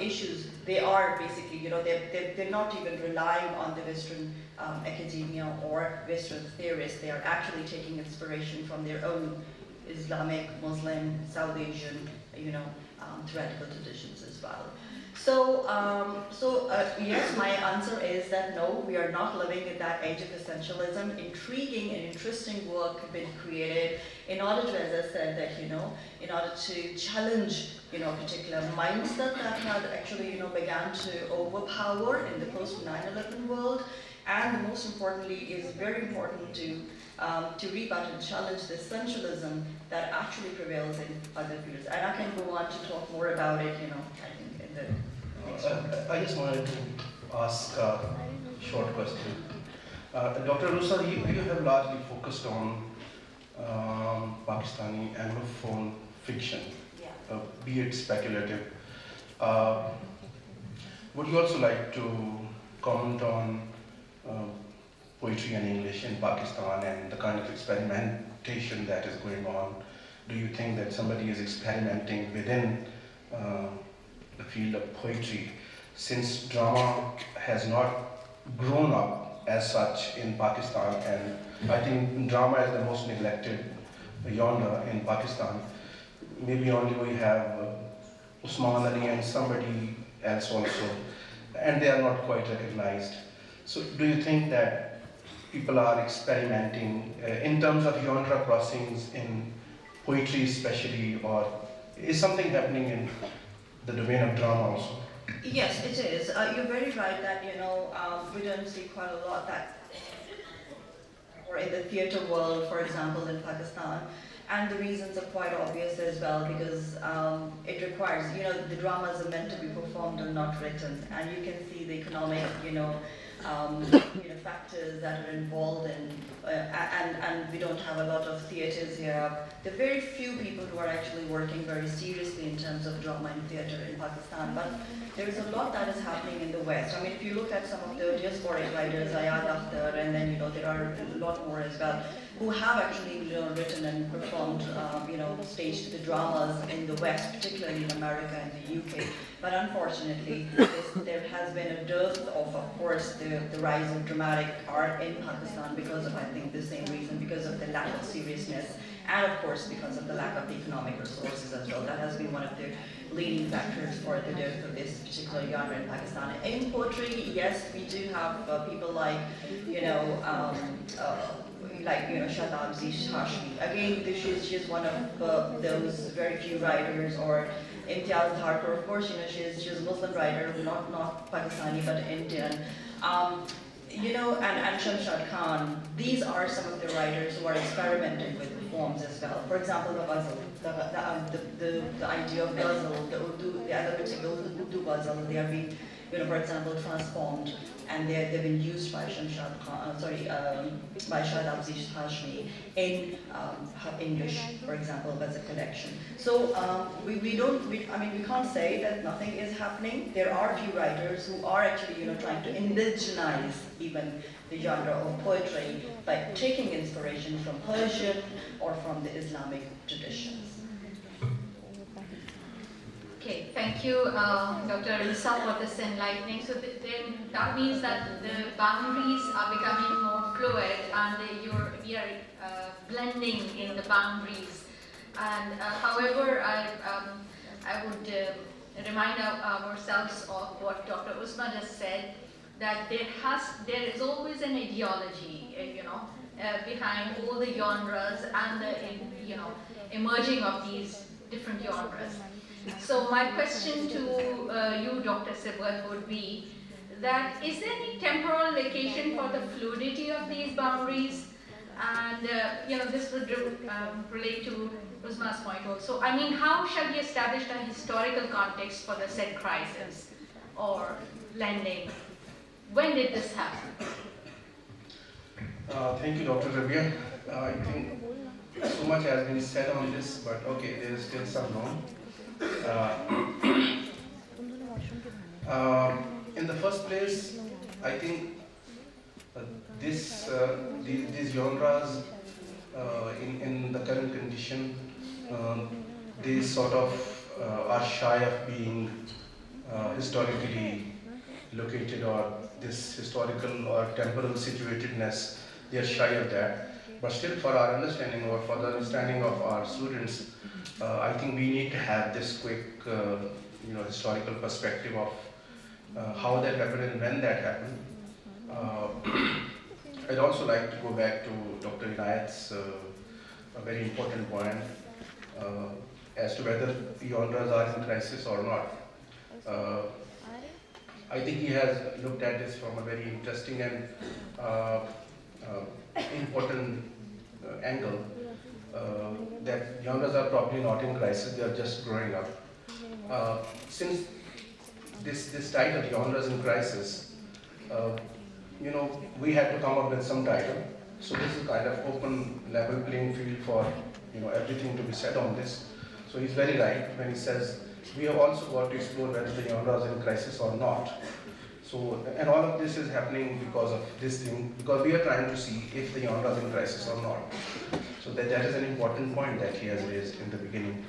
issues, they are basically, they're not even relying on the Western academia or Western theorists. They are actually taking inspiration from their own Islamic, Muslim, South Asian, theoretical traditions as well. So, yes, my answer is that no, we are not living in that age of essentialism. Intriguing and interesting work have been created in order to, as I said, that, in order to challenge, a particular mindset that had actually, began to overpower in the post 9/11 world. And most importantly, is very important to rebut and challenge the essentialism that actually prevails in other fields. And I can go on to talk more about it, I think in the next one. I just wanted to ask a short question. Dr. Rusa, you have largely focused on Pakistani Anglophone fiction, be it speculative. Would you also like to comment on poetry and English in Pakistan and the kind of experimentation that is going on? Do you think that somebody is experimenting within the field of poetry, since drama has not grown up as such in Pakistan, and I think drama is the most neglected genre in Pakistan. Maybe only we have Usman Ali and somebody else also, and they are not quite recognized. So do you think that people are experimenting in terms of genre crossings in poetry especially, or is something happening in the domain of drama also? Yes, it is. You're very right that, we don't see quite a lot that, or in the theatre world, for example, in Pakistan. And the reasons are quite obvious as well, because it requires, the dramas are meant to be performed and not written. And you can see the economic, factors that are involved in, and we don't have a lot of theatres here. There are very few people who are actually working very seriously in terms of drama and theatre in Pakistan, but there is a lot that is happening in the West. I mean, if you look at some of the diasporic writers, Ayad Akhtar, and then, there are a lot more as well, who have actually, written and performed, staged the dramas in the West, particularly in America and the UK. But unfortunately, there has been a dearth of course, the rise of dramatic art in Pakistan because of, I think, the same reason, because of the lack of seriousness, and of course, because of the lack of economic resources as well. That has been one of the leading factors for the dearth of this particular genre in Pakistan. In poetry, yes, we do have people like, Shadab Zish Hashmi. Again, she's one of those very few writers, or Imtiaz Harper, of course, she's a Muslim writer, not Pakistani, but Indian. And Shamshad Khan, these are some of the writers who are experimenting with forms as well. For example, the ghazal, the idea of ghazal, the elements of the Urdu ghazal, they have been, for example, transformed, and they've been used by by Shahid Abziz Hashmi in her English, for example, as a collection. So we can't say that nothing is happening. There are few writers who are actually, trying to indigenize even the genre of poetry by taking inspiration from Persian or from the Islamic traditions. Okay, thank you, Dr. Lisa, for this enlightening. So then that means that the boundaries are becoming more fluid, and we are blending in the boundaries. And however, I would remind ourselves of what Dr. Usma just said, that there is always an ideology, behind all the genres and the emerging of these different genres. So my question to you, Dr. Sibwat, would be that is there any temporal location for the fluidity of these boundaries? And this would relate to Usma's point also. I mean, how shall we establish a historical context for the said crisis or lending? When did this happen? Thank you, Dr. Rabia. I think so much has been said on this, but okay, there is still some room. In the first place, I think these genres in the current condition, they sort of are shy of being historically located, or this historical or temporal situatedness, they are shy of that. But still, for our understanding, or for the understanding of our students, I think we need to have this quick, historical perspective of how that happened and when that happened. I'd also like to go back to Dr. Inayat's a very important point as to whether genres are in crisis or not. I think he has looked at this from a very interesting and important angle. That genres are probably not in crisis, they are just growing up. Since this title, Genres in Crisis, we had to come up with some title. So this is kind of open level playing field for everything to be said on this. So he's very right when he says we have also got to explore whether the genre is in crisis or not. So, and all of this is happening because of this thing, because we are trying to see if the genre is in crisis or not. So that is an important point that he has raised in the beginning.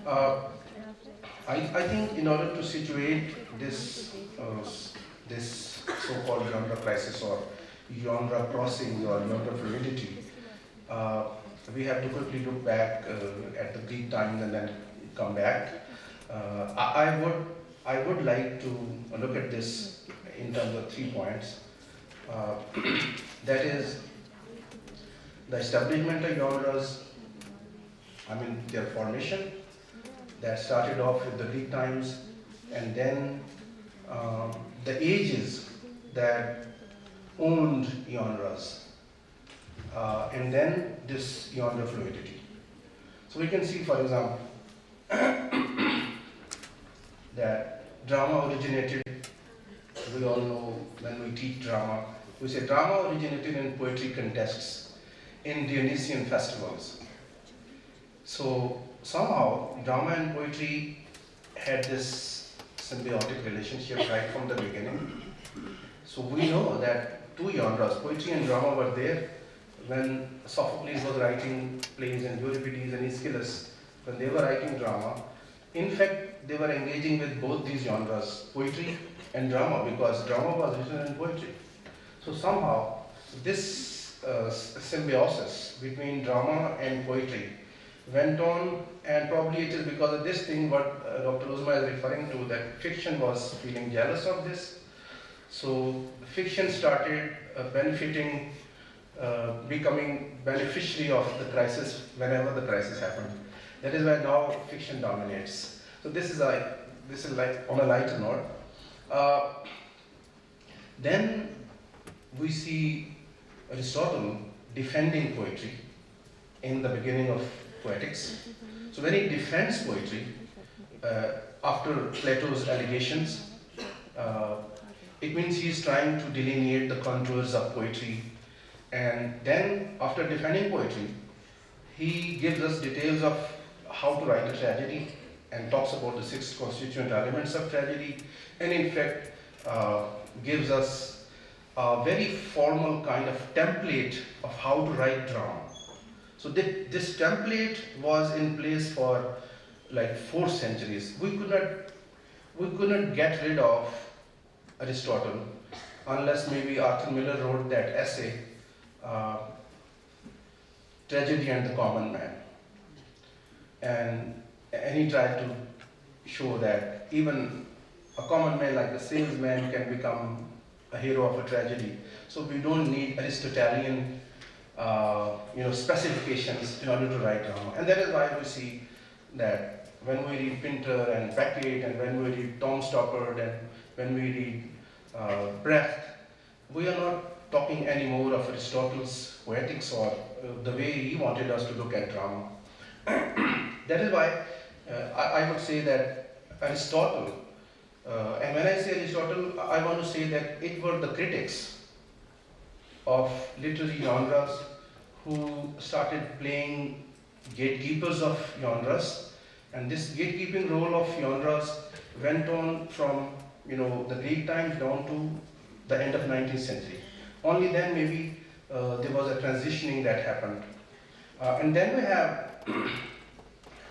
I think in order to situate this this so-called genre crisis or genre crossing or genre fluidity, we have to quickly look back at the Greek times and then come back. I would like to look at this in terms of 3 points. That is the establishment of genres, their formation, that started off with the Greek times, and then the ages that owned genres, and then this genre fluidity. So we can see, for example, that drama originated, we all know when we teach drama, We say drama originated in poetry contests, in Dionysian festivals. So somehow drama and poetry had this symbiotic relationship right from the beginning. So we know that two genres, poetry and drama, were there when Sophocles was writing plays and Euripides and Aeschylus, when they were writing drama. In fact, they were engaging with both these genres, poetry and drama, because drama was written in poetry. So somehow this symbiosis between drama and poetry went on, and probably it is because of this thing what Dr. Uzma is referring to, that fiction was feeling jealous of this. So fiction started benefiting, becoming beneficiary of the crisis whenever the crisis happened. That is why now fiction dominates. So this is like on a lighter note. Then we see Aristotle defending poetry in the beginning of Poetics. So when he defends poetry, after Plato's allegations, it means he is trying to delineate the contours of poetry. And then after defending poetry, he gives us details of how to write a tragedy and talks about the 6 constituent elements of tragedy, and in fact gives us a very formal kind of template of how to write drama. So this template was in place for like 4 centuries. We could not get rid of Aristotle unless maybe Arthur Miller wrote that essay, Tragedy and the Common Man. And he tried to show that even a common man like a salesman can become a hero of a tragedy. So we don't need Aristotelian specifications in order to write drama. And that is why we see that when we read Pinter and Beckett, and when we read Tom Stoppard, and when we read Brecht, we are not talking anymore of Aristotle's poetics or the way he wanted us to look at drama. That is why I would say that Aristotle, and when I say Aristotle, I want to say that it were the critics of literary genres who started playing gatekeepers of genres, and this gatekeeping role of genres went on from the Greek times down to the end of 19th century. Only then maybe there was a transitioning that happened. And then we have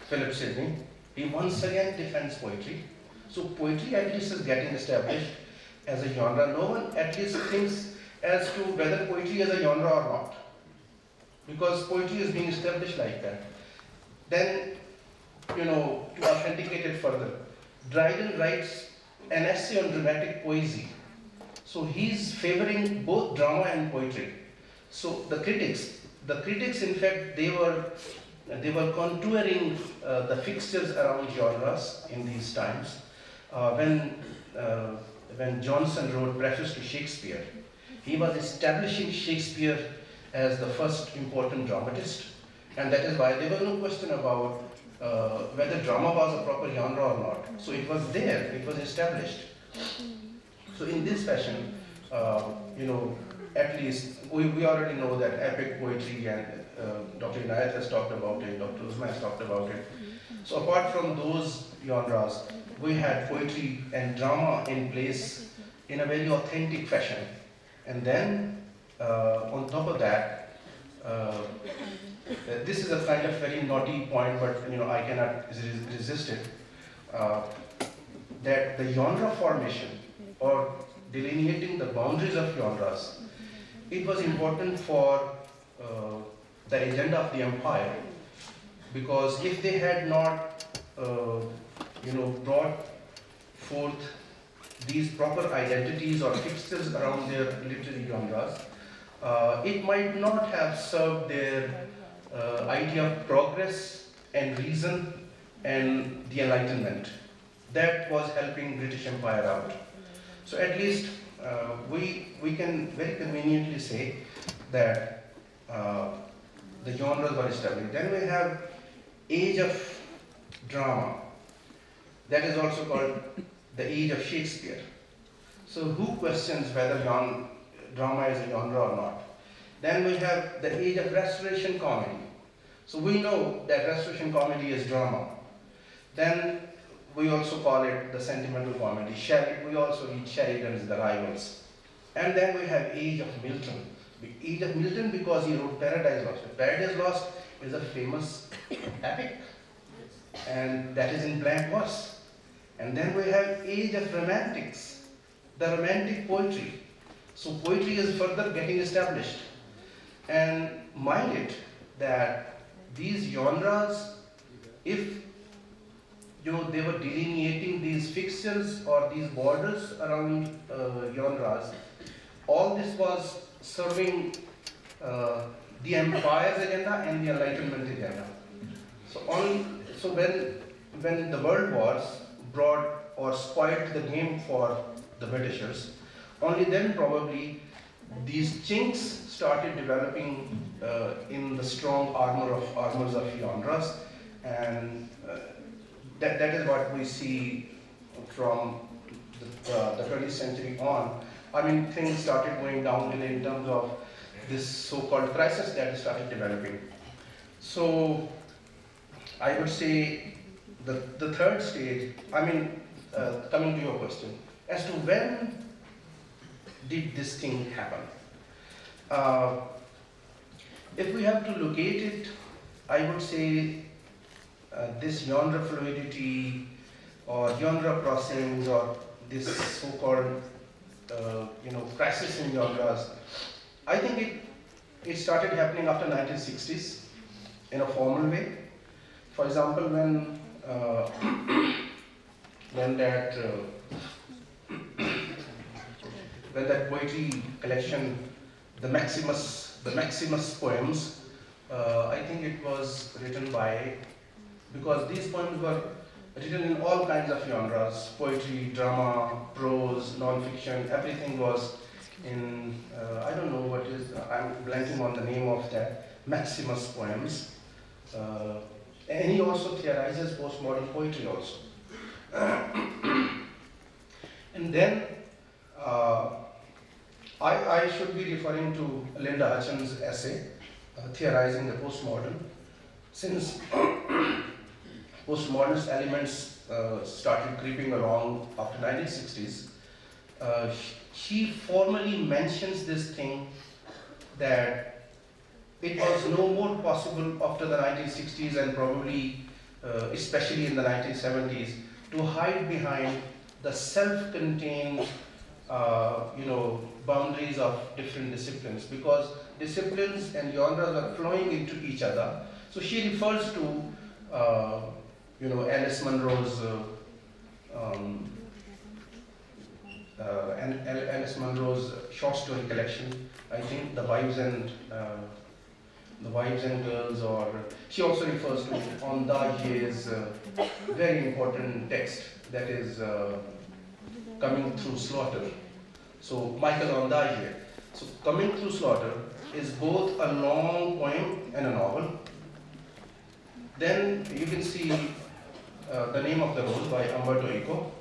Philip Sidney. He once again defends poetry. So poetry at least is getting established as a genre. No one at least thinks as to whether poetry is a genre or not, because poetry is being established like that. Then, to authenticate it further, Dryden writes an essay on dramatic poesy. So he's favoring both drama and poetry. So the critics in fact, they were contouring the fixtures around genres in these times. When Johnson wrote Preface to Shakespeare, he was establishing Shakespeare as the first important dramatist, and that is why there was no question about whether drama was a proper genre or not. So it was there, it was established. So in this fashion, at least we already know that epic poetry, and Dr. Inayat has talked about it, Dr. Uzma has talked about it. So apart from those genres, we had poetry and drama in place in a very authentic fashion. And then on top of that, this is a kind of very naughty point, but I cannot resist it, that the genre formation or delineating the boundaries of genres, it was important for the agenda of the empire, because if they had not brought forth these proper identities or fixtures around their literary genres, it might not have served their idea of progress and reason and the Enlightenment. That was helping British Empire out. So at least we can very conveniently say that the genres were established. Then we have age of drama. That is also called the age of Shakespeare. So who questions whether drama is a genre or not. Then we have the age of restoration comedy. So we know that restoration comedy is drama. Then we also call it the sentimental comedy. We also read Sheridan's The Rivals. And then we have Age of Milton. The Age of Milton because he wrote Paradise Lost. Paradise Lost is a famous epic, and that is in blank verse. And then we have Age of Romantics, the romantic poetry. So poetry is further getting established. And mind it that these genres, if they were delineating these fixtures or these borders around genres, all this was serving the empire's agenda and the Enlightenment agenda. So when the world wars brought or spoiled the game for the Britishers, only then probably these chinks started developing in the strong armors of genres, and that is what we see from the 20th century on. I mean, things started going downhill in terms of this so-called crisis that started developing. So I would say the third stage, coming to your question, as to when did this thing happen? If we have to locate it, I would say this genre fluidity or genre crossings or this so-called crisis in genres, I think it started happening after 1960s in a formal way. For example, when that poetry collection, the Maximus poems, I think it was written by, because these poems were written in all kinds of genres, poetry, drama, prose, non-fiction, everything was in, I don't know what is, I'm blanking on the name of that, Maximus poems. And he also theorizes postmodern poetry also. And then I should be referring to Linda Hutchins' essay, Theorizing the Postmodern. Since postmodernist elements started creeping along after 1960s, she formally mentions this thing that it was no more possible after the 1960s and probably especially in the 1970s to hide behind the self-contained boundaries of different disciplines, because disciplines and genres are flowing into each other. So she refers to Alice Munro's Alice Munro's short story collection, I think, The Wives and Girls, or she also refers to Ondaj's very important text that is Coming Through Slaughter. So Michael Ondaatje. So Coming Through Slaughter is both a long poem and a novel. Then you can see The Name of the Rose by Umberto Eco.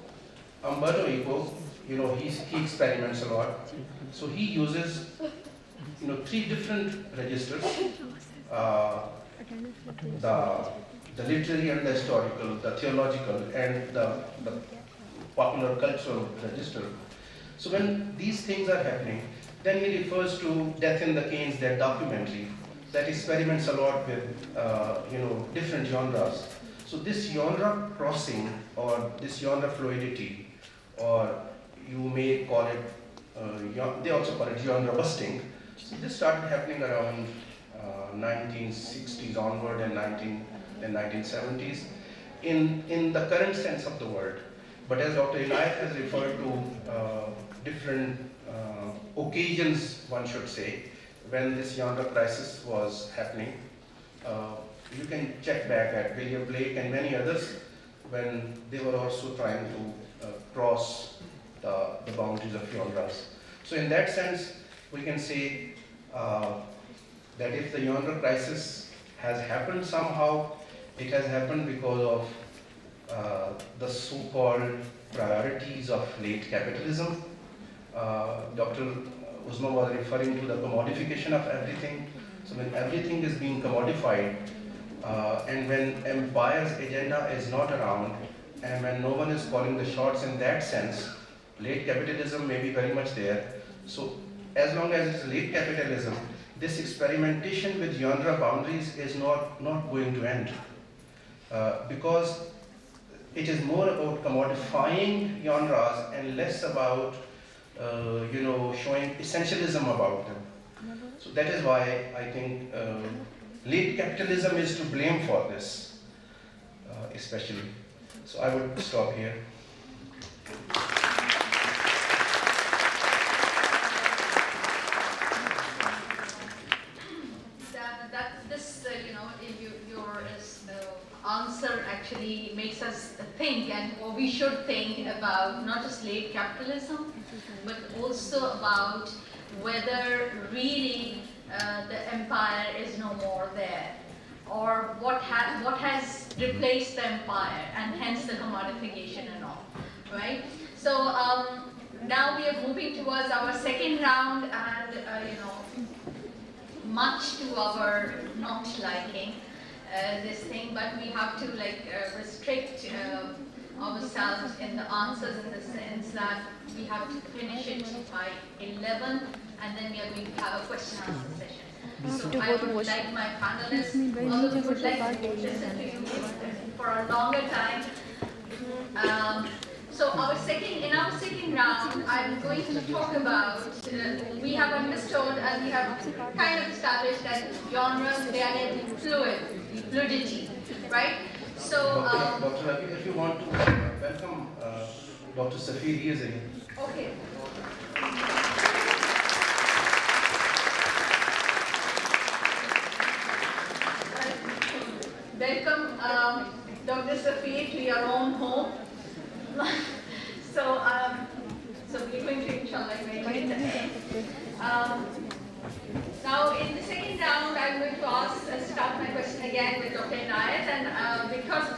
Umberto Eco, he experiments a lot. So he uses, 3 different registers: the literary and the historical, the theological, and the popular cultural register. So when these things are happening, then he refers to Death in the Canes, that documentary that experiments a lot with different genres. So this genre crossing or this genre fluidity, or you may call it, they also call it genre busting. So this started happening around 1960s onward and 1970s in the current sense of the word. But as Dr. Inayat has referred to different occasions, one should say, when this genre crisis was happening, you can check back at William Blake and many others when they were also trying to cross the boundaries of genres. So in that sense, we can say that if the genre crisis has happened somehow, it has happened because of the so-called priorities of late capitalism. Uzma was referring to the commodification of everything. So when everything is being commodified, and when empire's agenda is not around, and when no one is calling the shots in that sense, late capitalism may be very much there. So as long as it's late capitalism, this experimentation with genre boundaries is not going to end. Because it is more about commodifying genres and less about showing essentialism about them. So that is why I think late capitalism is to blame for this, especially. So I would stop here. Your answer actually makes us think, or we should think about not just late capitalism, but also about whether really the empire is no more there, or what has replaced the empire, and hence the commodification and all, right? So now we are moving towards our second round, and much to our not liking this thing, but we have to restrict ourselves in the answers, in the sense that we have to finish it by 11, and then we are going to have a question and answer session. So I would like my panelists, all of you would like to listen to you for a longer time. So in our second round, I'm going to talk about, we have understood and we have kind of established that genres, they are in fluidity, right? So, Dr. Ravi, if you want to welcome Dr. Safir, he is in. Okay. Welcome, Dr. Safir, to your own home. So we're going to inshallah make it. Now in the second round, I'm going to start my question again with Dr. Inayat, and because I'm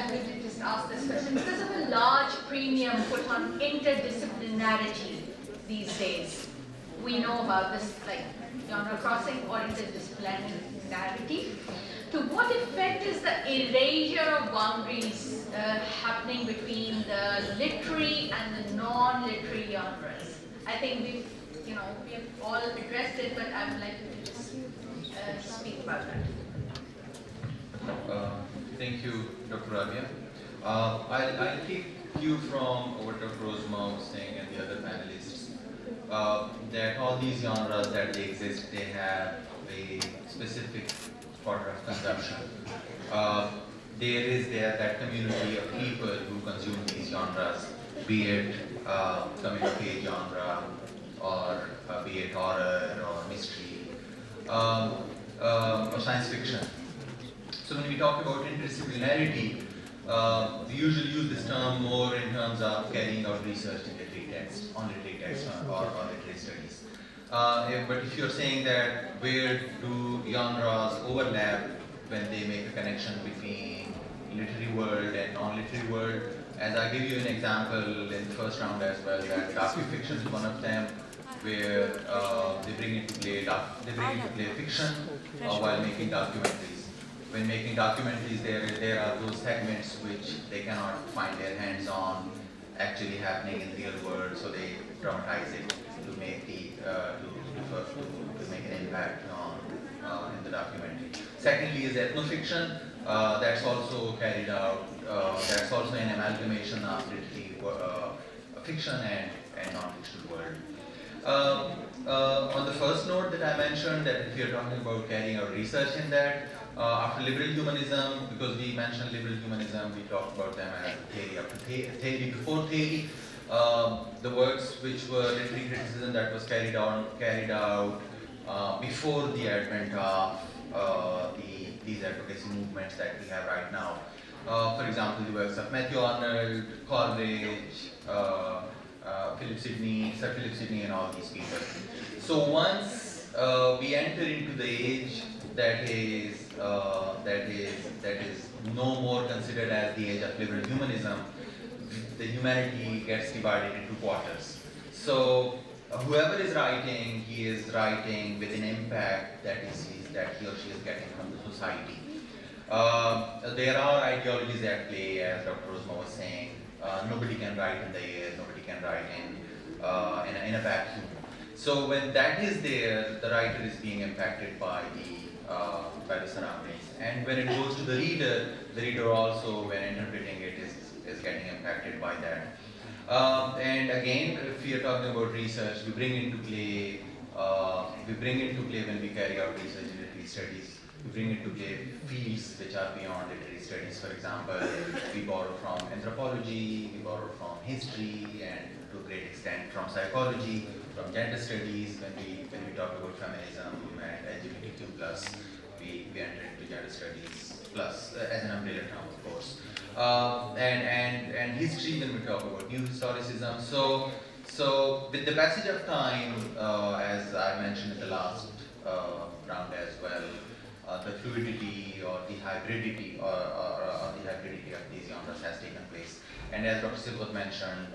going to just ask this question because of a large premium put on interdisciplinarity these days. We know about this genre crossing or interdisciplinarity. To what effect is the erasure of boundaries happening between the literary and the non-literary genres? I think we've all addressed it, but I would like you to just speak about that. Thank you, Dr. Rabia. I'll take you from what Dr. Rosma was saying and the other panelists, that all these genres that they exist, they have a specific order of consumption. There is that community of people who consume these genres, be it coming of age genre, or be it horror or mystery, or science fiction. So when we talk about interdisciplinarity, we usually use this term more in terms of carrying out research in literary text, on literary text or literary studies. But if you're saying that where do genres overlap when they make a connection between literary world and non-literary world, as I give you an example in the first round as well, that docufiction is one of them, where they bring into play fiction while making documentaries. When making documentaries, there are those segments which they cannot find their hands on actually happening in the real world, so they dramatize it to make to make an impact on in the documentary. Secondly is ethnofiction. That's also carried out. That's also an amalgamation of literary fiction and non-fiction world. On the first note that I mentioned, that if you're talking about carrying out research in that, after liberal humanism, because we mentioned liberal humanism, we talked about them as theory after theory before theory. The works which were literary criticism that was carried out before the advent of these advocacy movements that we have right now. For example, the works of Matthew Arnold, Coleridge, Sir Philip Sidney, and all these people. So once we enter into the age that is no more considered as the age of liberal humanism, the humanity gets divided into quarters. So whoever is writing, he is writing with an impact that he sees that he or she is getting from the society. There are ideologies at play, as Dr. Rosma was saying. Nobody can write in the air, nobody can write in a vacuum. So when that is there, the writer is being impacted by the surroundings. And when it goes to the reader also, when interpreting it, is getting impacted by that. And again, if we are talking about research, we bring into play when we carry out research in literary studies, we bring into play fields which are beyond literary studies. For example, we borrow from anthropology, we borrow from history, and to a great extent from psychology, from gender studies. When we talk about feminism and LGBTQ+, we enter into gender studies plus as an umbrella term, of course. And history, when we talk about new historicism. So with the passage of time, as I mentioned in the last round as well, the fluidity or the hybridity or the hybridity of these genres has taken place. And as Dr. Silvat mentioned,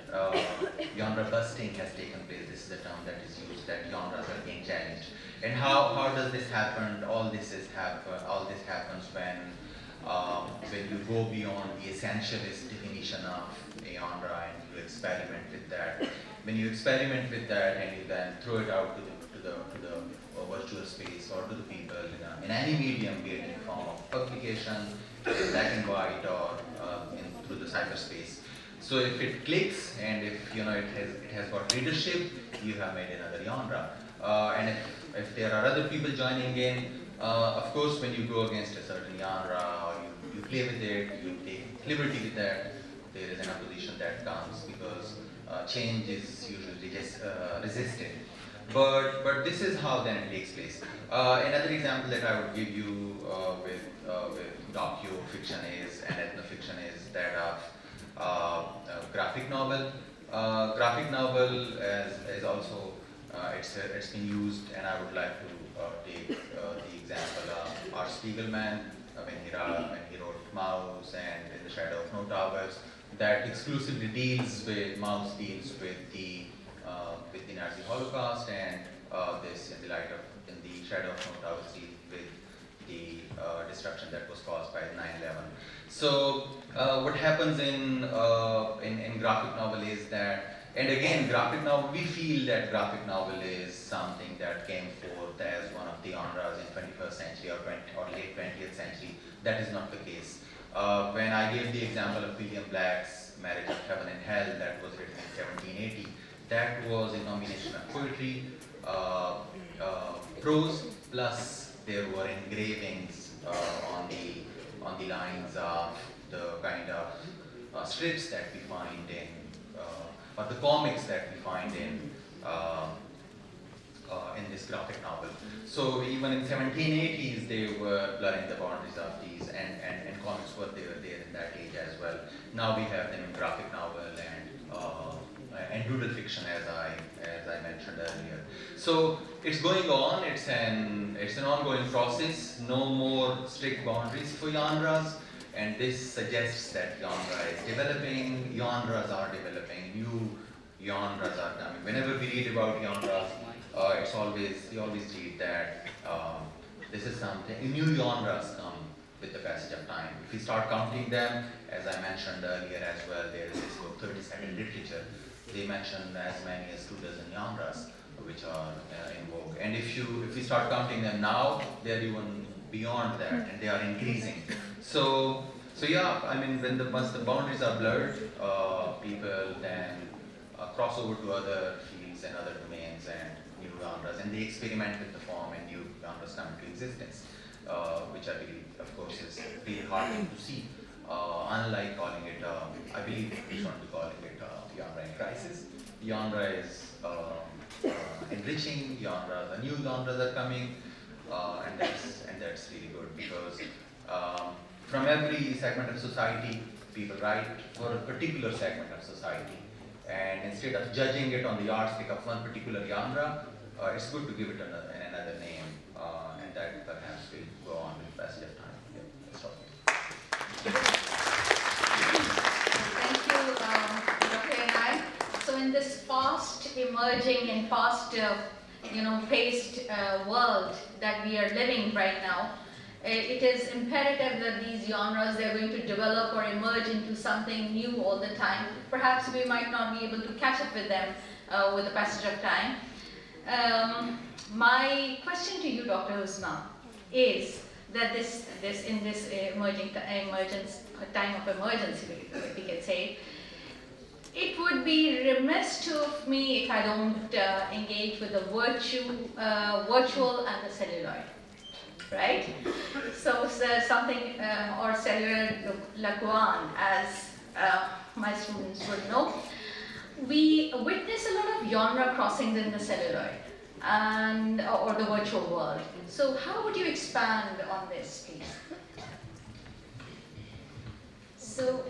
genre busting has taken place. This is a term that is used, that genres are being challenged. And how does this happen? All this happens when you go beyond the essentialist definition of a genre and you experiment with that. When you experiment with that and you then throw it out to the virtual space or to the people in any medium, be it in form of publication, black and white, or through the cyberspace. So if it clicks and if it has got readership, you have made another genre. And if there are other people joining in, of course, when you go against a certain genre or you play with it, you take liberty with that, there is an opposition that comes because change is usually just resisted. But this is how then it takes place. Another example that I would give you with docu-fiction and ethno-fiction is that of graphic novel. Graphic novel is also it's been used, and I would like to take the example of R. Spiegelman when he wrote Mouse and In the Shadow of No Towers, that exclusively deals with the Nazi Holocaust, and this in the Shadow of No Towers deals with the destruction that was caused by 9/11. So what happens in graphic novel is that, and again, graphic novel, we feel that graphic novel is something that came forth as one of the genres in 21st century or late 20th century. That is not the case. When I gave the example of William Black's Marriage of Heaven and Hell, that was written in 1780, that was a combination of poetry, prose, plus there were engravings on the lines of the kind of strips that we find or the comics that we find in this graphic novel. So even in 1780s, they were blurring the boundaries of these, and comics were there in that age as well. Now we have them in graphic novel and doodle fiction, as I mentioned earlier. So it's going on. It's an ongoing process. No more strict boundaries for genres, and this suggests that genre is developing. Genres are developing. New genres are coming. Whenever we read about genres, we always read that this is something. New genres come with the passage of time. If we start counting them, as I mentioned earlier as well, there is this book 30-second literature. They mention as many as 2 dozen genres which are in vogue. And if we start counting them now, they are even beyond that, and they are increasing. So yeah, I mean, once the boundaries are blurred, people then cross over to other fields and other domains and new genres, and they experiment with the form, and new genres come into existence, which I believe, of course, is really heartening to see. Unlike calling it, I believe we shouldn't be calling it genre in crisis. Genre is enriching. New genres are coming, and that's really good, because from every segment of society, people write for a particular segment of society, and instead of judging it on the yardstick of one particular genre, it's good to give it another name, and that perhaps will go on with the passage of time. Yeah, that's all. Thank you, Dr. Inai. So in this fast emerging emerging and fast, paced world that we are living right now, it is imperative that these genres, they're going to develop or emerge into something new all the time. Perhaps we might not be able to catch up with them with the passage of time. My question to you, Dr. Usma, is that in this time of emergency, we can say, it would be remiss of me if I don't engage with the virtual and the celluloid, right? So something, or cellular lacuan, as my students would know. We witness a lot of genre crossings in the celluloid and or the virtual world. So how would you expand on this, please? So,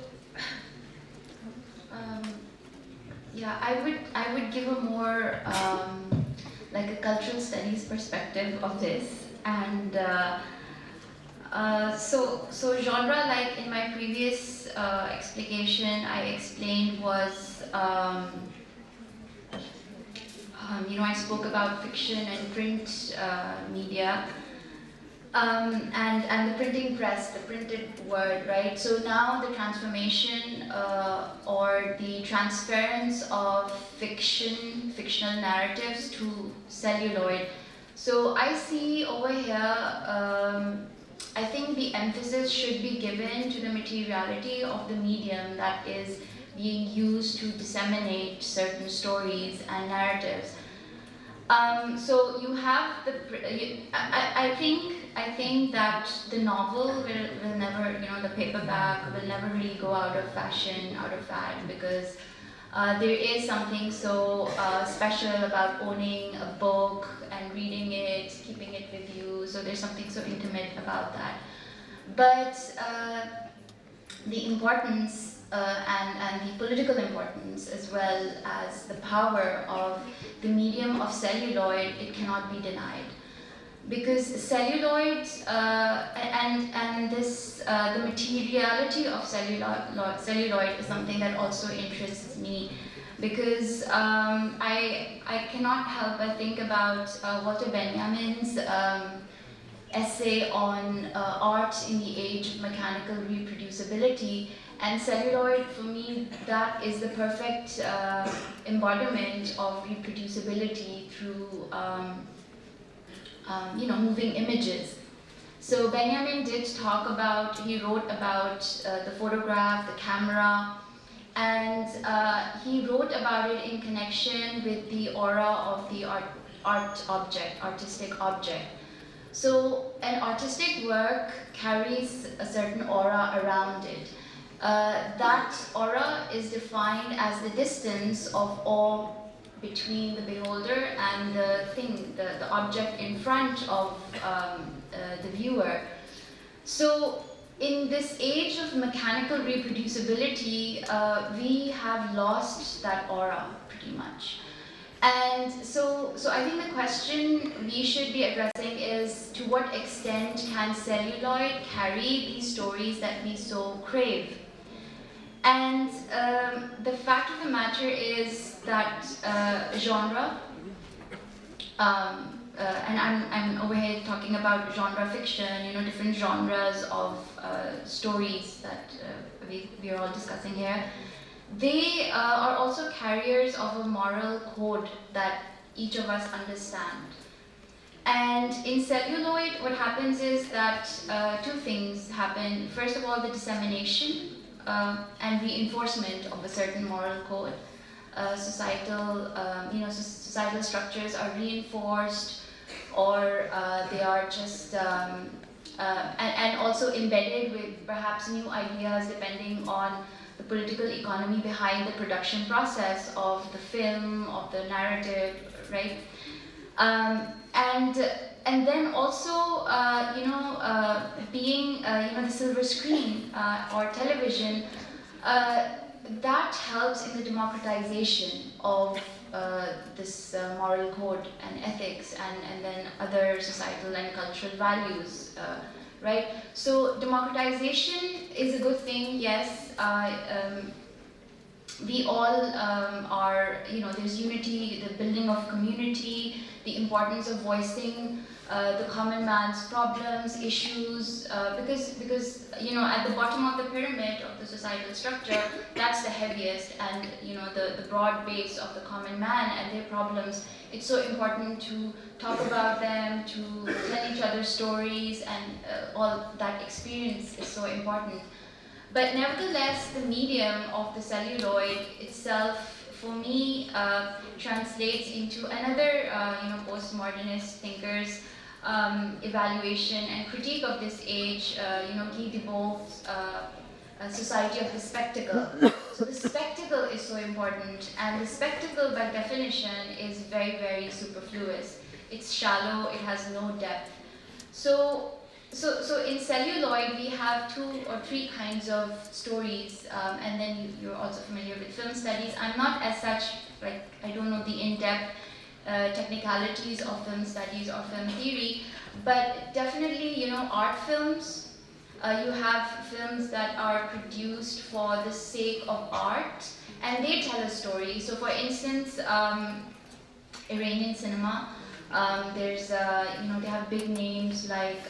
yeah, I would give a more like a cultural studies perspective of this, and so genre, like in my previous explication, I explained was I spoke about fiction and print media. And the printing press, the printed word, right? So now the transformation or the transference of fictional narratives to celluloid. So I see over here, I think the emphasis should be given to the materiality of the medium that is being used to disseminate certain stories and narratives. So you have I think that the novel will never, the paperback will never really go out of fashion, out of fad, because there is something so special about owning a book and reading it, keeping it with you. So there's something so intimate about that. But the importance and the political importance, as well as the power of the medium of celluloid, it cannot be denied. Because celluloid and this the materiality of celluloid is something that also interests me, because I cannot help but think about Walter Benjamin's essay on art in the age of mechanical reproducibility. And celluloid, for me, that is the perfect embodiment of reproducibility through moving images. So Benjamin did talk about, he wrote about the photograph, the camera, and he wrote about it in connection with the aura of the artistic object. So an artistic work carries a certain aura around it. That aura is defined as the distance of awe between the beholder and the thing, the object in front of the viewer. So in this age of mechanical reproducibility, we have lost that aura pretty much. And so I think the question we should be addressing is, to what extent can celluloid carry these stories that we so crave? And the fact of the matter is that genre, and I'm over here talking about genre fiction, different genres of stories that we are all discussing here. They are also carriers of a moral code that each of us understand. And in celluloid, what happens is that two things happen. First of all, the dissemination and reinforcement of a certain moral code. Societal structures are reinforced, or they are just and also embedded with perhaps new ideas depending on the political economy behind the production process of the film, of the narrative, right? And then also, being the silver screen or television, that helps in the democratization of this moral code and ethics, and then other societal and cultural values, right? So democratization is a good thing, yes. we all are, there's unity, the building of community, the importance of voicing the common man's problems, issues, because at the bottom of the pyramid of the societal structure, that's the heaviest, and the broad base of the common man and their problems. It's so important to talk about them, to tell each other stories, and all that experience is so important. But nevertheless, the medium of the celluloid itself, for me, translates into another, postmodernist thinkers' evaluation and critique of this age. Guy Debord's Society of the Spectacle. So the spectacle is so important, and the spectacle, by definition, is very, very superfluous. It's shallow. It has no depth. So in celluloid, we have 2 or 3 kinds of stories, and then you're also familiar with film studies. I'm not as such, I don't know the in-depth technicalities of film studies or film theory, but definitely, art films, you have films that are produced for the sake of art, and they tell a story. So for instance, Iranian cinema, there's, they have big names like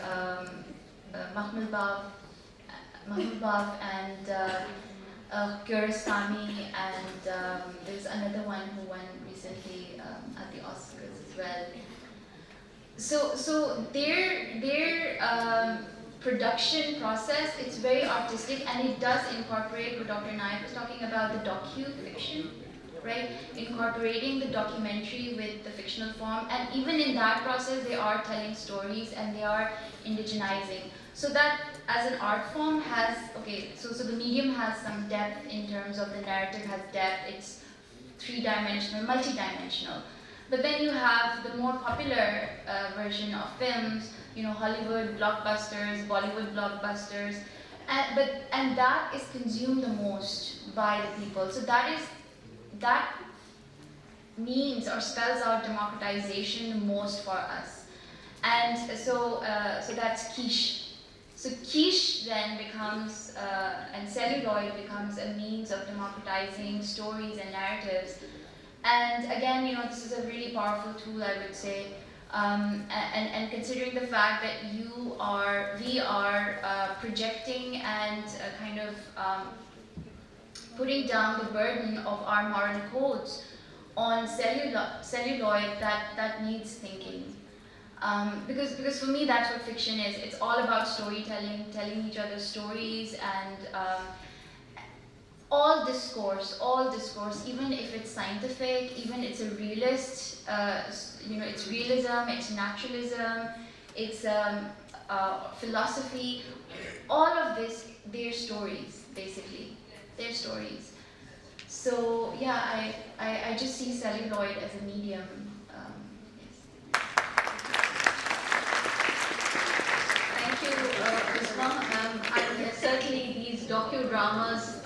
Mahmoud Baf and Kiarostami, and there's another one who won recently at the Oscars as well. So their production process, it's very artistic, and it does incorporate what Dr. Naik was talking about, the docu-fiction, right? Incorporating the documentary with the fictional form, and even in that process, they are telling stories and they are indigenizing. So that, as an art form, has, so the medium has some depth in terms of the narrative has depth, it's 3-dimensional, multi-dimensional. But then you have the more popular version of films, Hollywood blockbusters, Bollywood blockbusters, and that is consumed the most by the people. So that means or spells out democratization the most for us. And so that's quiche. So quiche then becomes, and celluloid becomes a means of democratizing stories and narratives. And again, this is a really powerful tool, I would say. And considering the fact that we are projecting and kind of putting down the burden of our moral codes on celluloid, that needs thinking. Because for me, that's what fiction is. It's all about storytelling, telling each other stories, and all discourse, even if it's scientific, even it's a realist, it's realism, it's naturalism, it's philosophy, all of this, they're stories, basically. They're stories. So yeah, I just see celluloid as a medium. Yes. Thank you, Usma. Certainly these docudramas,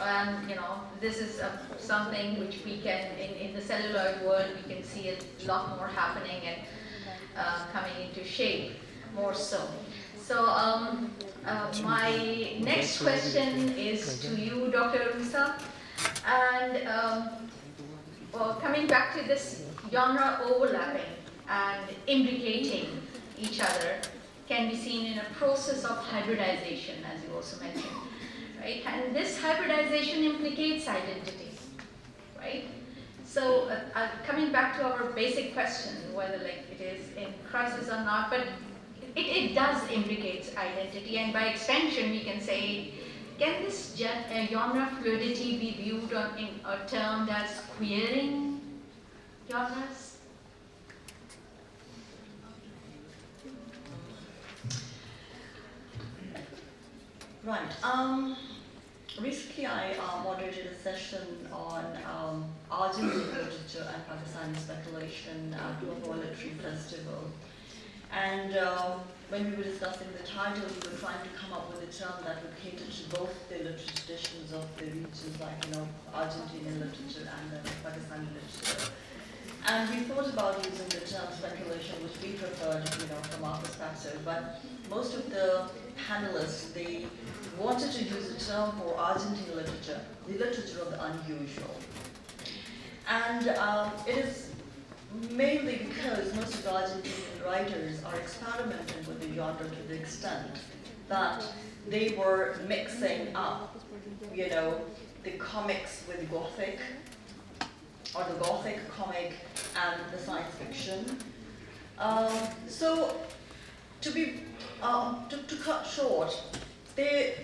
this is something which we can, in the celluloid world, we can see a lot more happening and coming into shape, more so. So my next question is to you, Dr. Rusa, and coming back to this genre overlapping and imbricating each other can be seen in a process of hybridization, as you also mentioned, right? And this hybridization implicates identity, right? So coming back to our basic question, whether it is in crisis or not, but it does implicate identity, and by extension we can say, can this genre fluidity be viewed or termed as queering genres? Right. Recently I moderated a session on Argentine literature and Pakistani speculation at the Global Literary Festival. And when we were discussing the title, we were trying to come up with a term that would cater to both the literary traditions of the regions, like Argentinian literature and Pakistani literature. And we thought about using the term speculation, which we preferred, from our perspective, but most of the panelists, they wanted to use a term for Argentine literature, the literature of the unusual. And it is mainly because most of the Argentinian writers are experimenting with the genre to the extent that they were mixing up, the comics with Gothic, or the Gothic comic and the science fiction. So, to cut short, there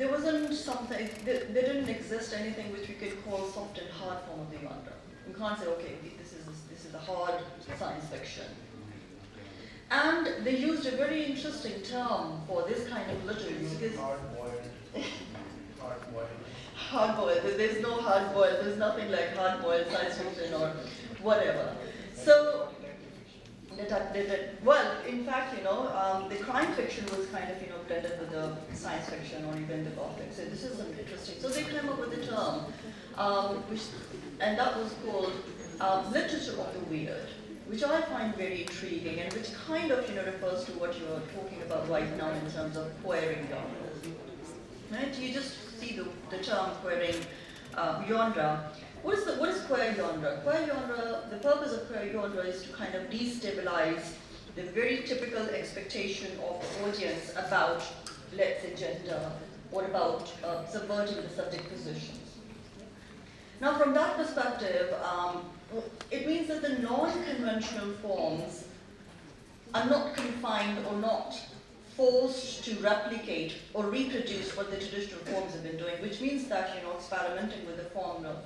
wasn't something, there didn't exist anything which we could call soft and hard form of the genre. You can't say, okay, this is a hard science fiction. And they used a very interesting term for this kind of literature because hard-boiled. There's no hard-boiled. There's nothing like hard-boiled science fiction or whatever. So, well, in fact, the crime fiction was kind of, blended with the science fiction or even the Gothic. So this is interesting. So they came up with a term, and that was called literature of the weird, which I find very intriguing and which kind of, refers to what you're talking about right now in terms of queering genres. Right? You just see the term queering genre. What is queer genre? Queer genre, the purpose of queer genre is to kind of destabilize the very typical expectation of the audience about, let's say, gender, or about subverting the subject positions. Now, from that perspective, it means that the non-conventional forms are not confined or not forced to replicate or reproduce what the traditional forms have been doing, which means that, experimenting with the form of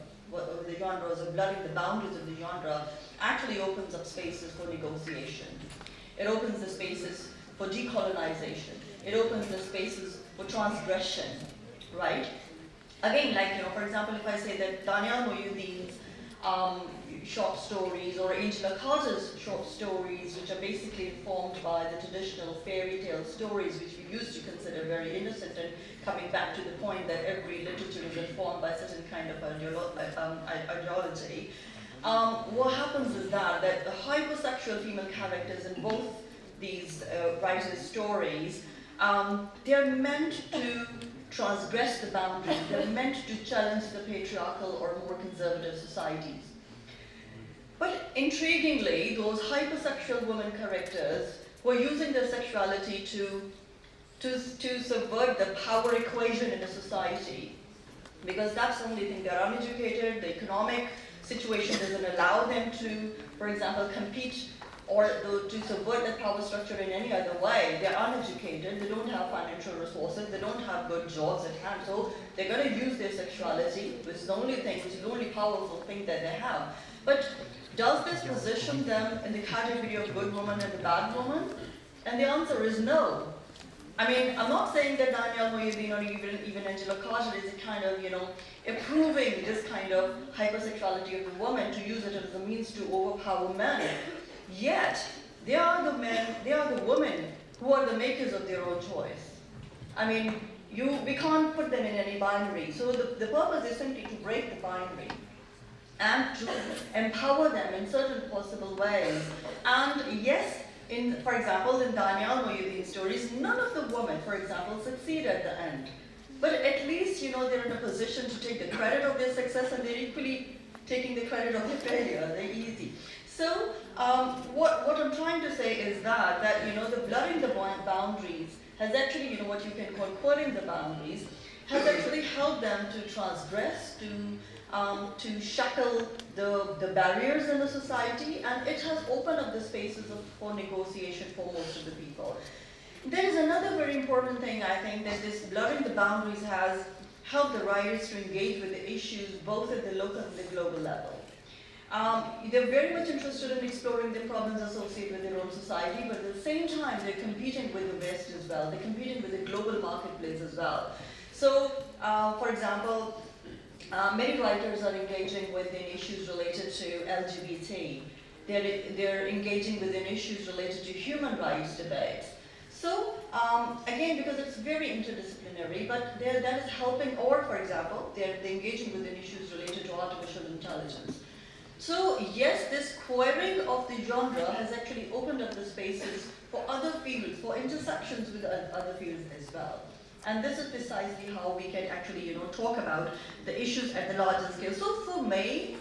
the genres or blurring the boundaries of the genre actually opens up spaces for negotiation. It opens the spaces for decolonization. It opens the spaces for transgression, right? Again, for example, if I say that Daniel Mohyuddin's short stories or Angela Carter's short stories, which are basically informed by the traditional fairy tale stories, which we used to consider very innocent, and coming back to the point that every literature is informed by certain kind of ideology, what happens is that the hypersexual female characters in both these writers' stories, they're meant to transgress the boundaries, they're meant to challenge the patriarchal or more conservative societies. But intriguingly, those hypersexual women characters were using their sexuality to subvert the power equation in a society. Because that's the only thing, they're uneducated, the economic situation doesn't allow them to, for example, compete or to subvert that power structure in any other way. They're uneducated, they don't have financial resources, they don't have good jobs at hand, so they're going to use their sexuality, which is the only thing, which is the only powerful thing that they have. But does this position them in the category of good woman and the bad woman? And the answer is no. I mean, I'm not saying that Daniel Mohyuddin or even Angela Carter is a kind of, approving this kind of hypersexuality of the woman to use it as a means to overpower men. Yet, they are the women who are the makers of their own choice. I mean, we can't put them in any binary. So the purpose is simply to break the binary and to empower them in certain possible ways. And yes, for example, in Daniel Mohyuddin's stories, none of the women, for example, succeed at the end. But at least, they're in a position to take the credit of their success, and they're equally taking the credit of their failure. They're easy. So, what I'm trying to say is that the blurring the boundaries has actually, what you can call queering the boundaries, has actually helped them to transgress, to shackle the barriers in the society, and it has opened up the spaces for negotiation for most of the people. There is another very important thing, I think, that this blurring the boundaries has helped the writers to engage with the issues both at the local and the global level. They're very much interested in exploring the problems associated with their own society, but at the same time, they're competing with the West as well. They're competing with the global marketplace as well. So, for example, many writers are engaging within issues related to LGBT. They're engaging within issues related to human rights debates. So, again, because it's very interdisciplinary, but that is helping, or for example, they're engaging within issues related to artificial intelligence. So yes, this querying of the genre has actually opened up the spaces for other fields, for intersections with other fields as well. And this is precisely how we can actually, talk about the issues at the larger scale. So for me,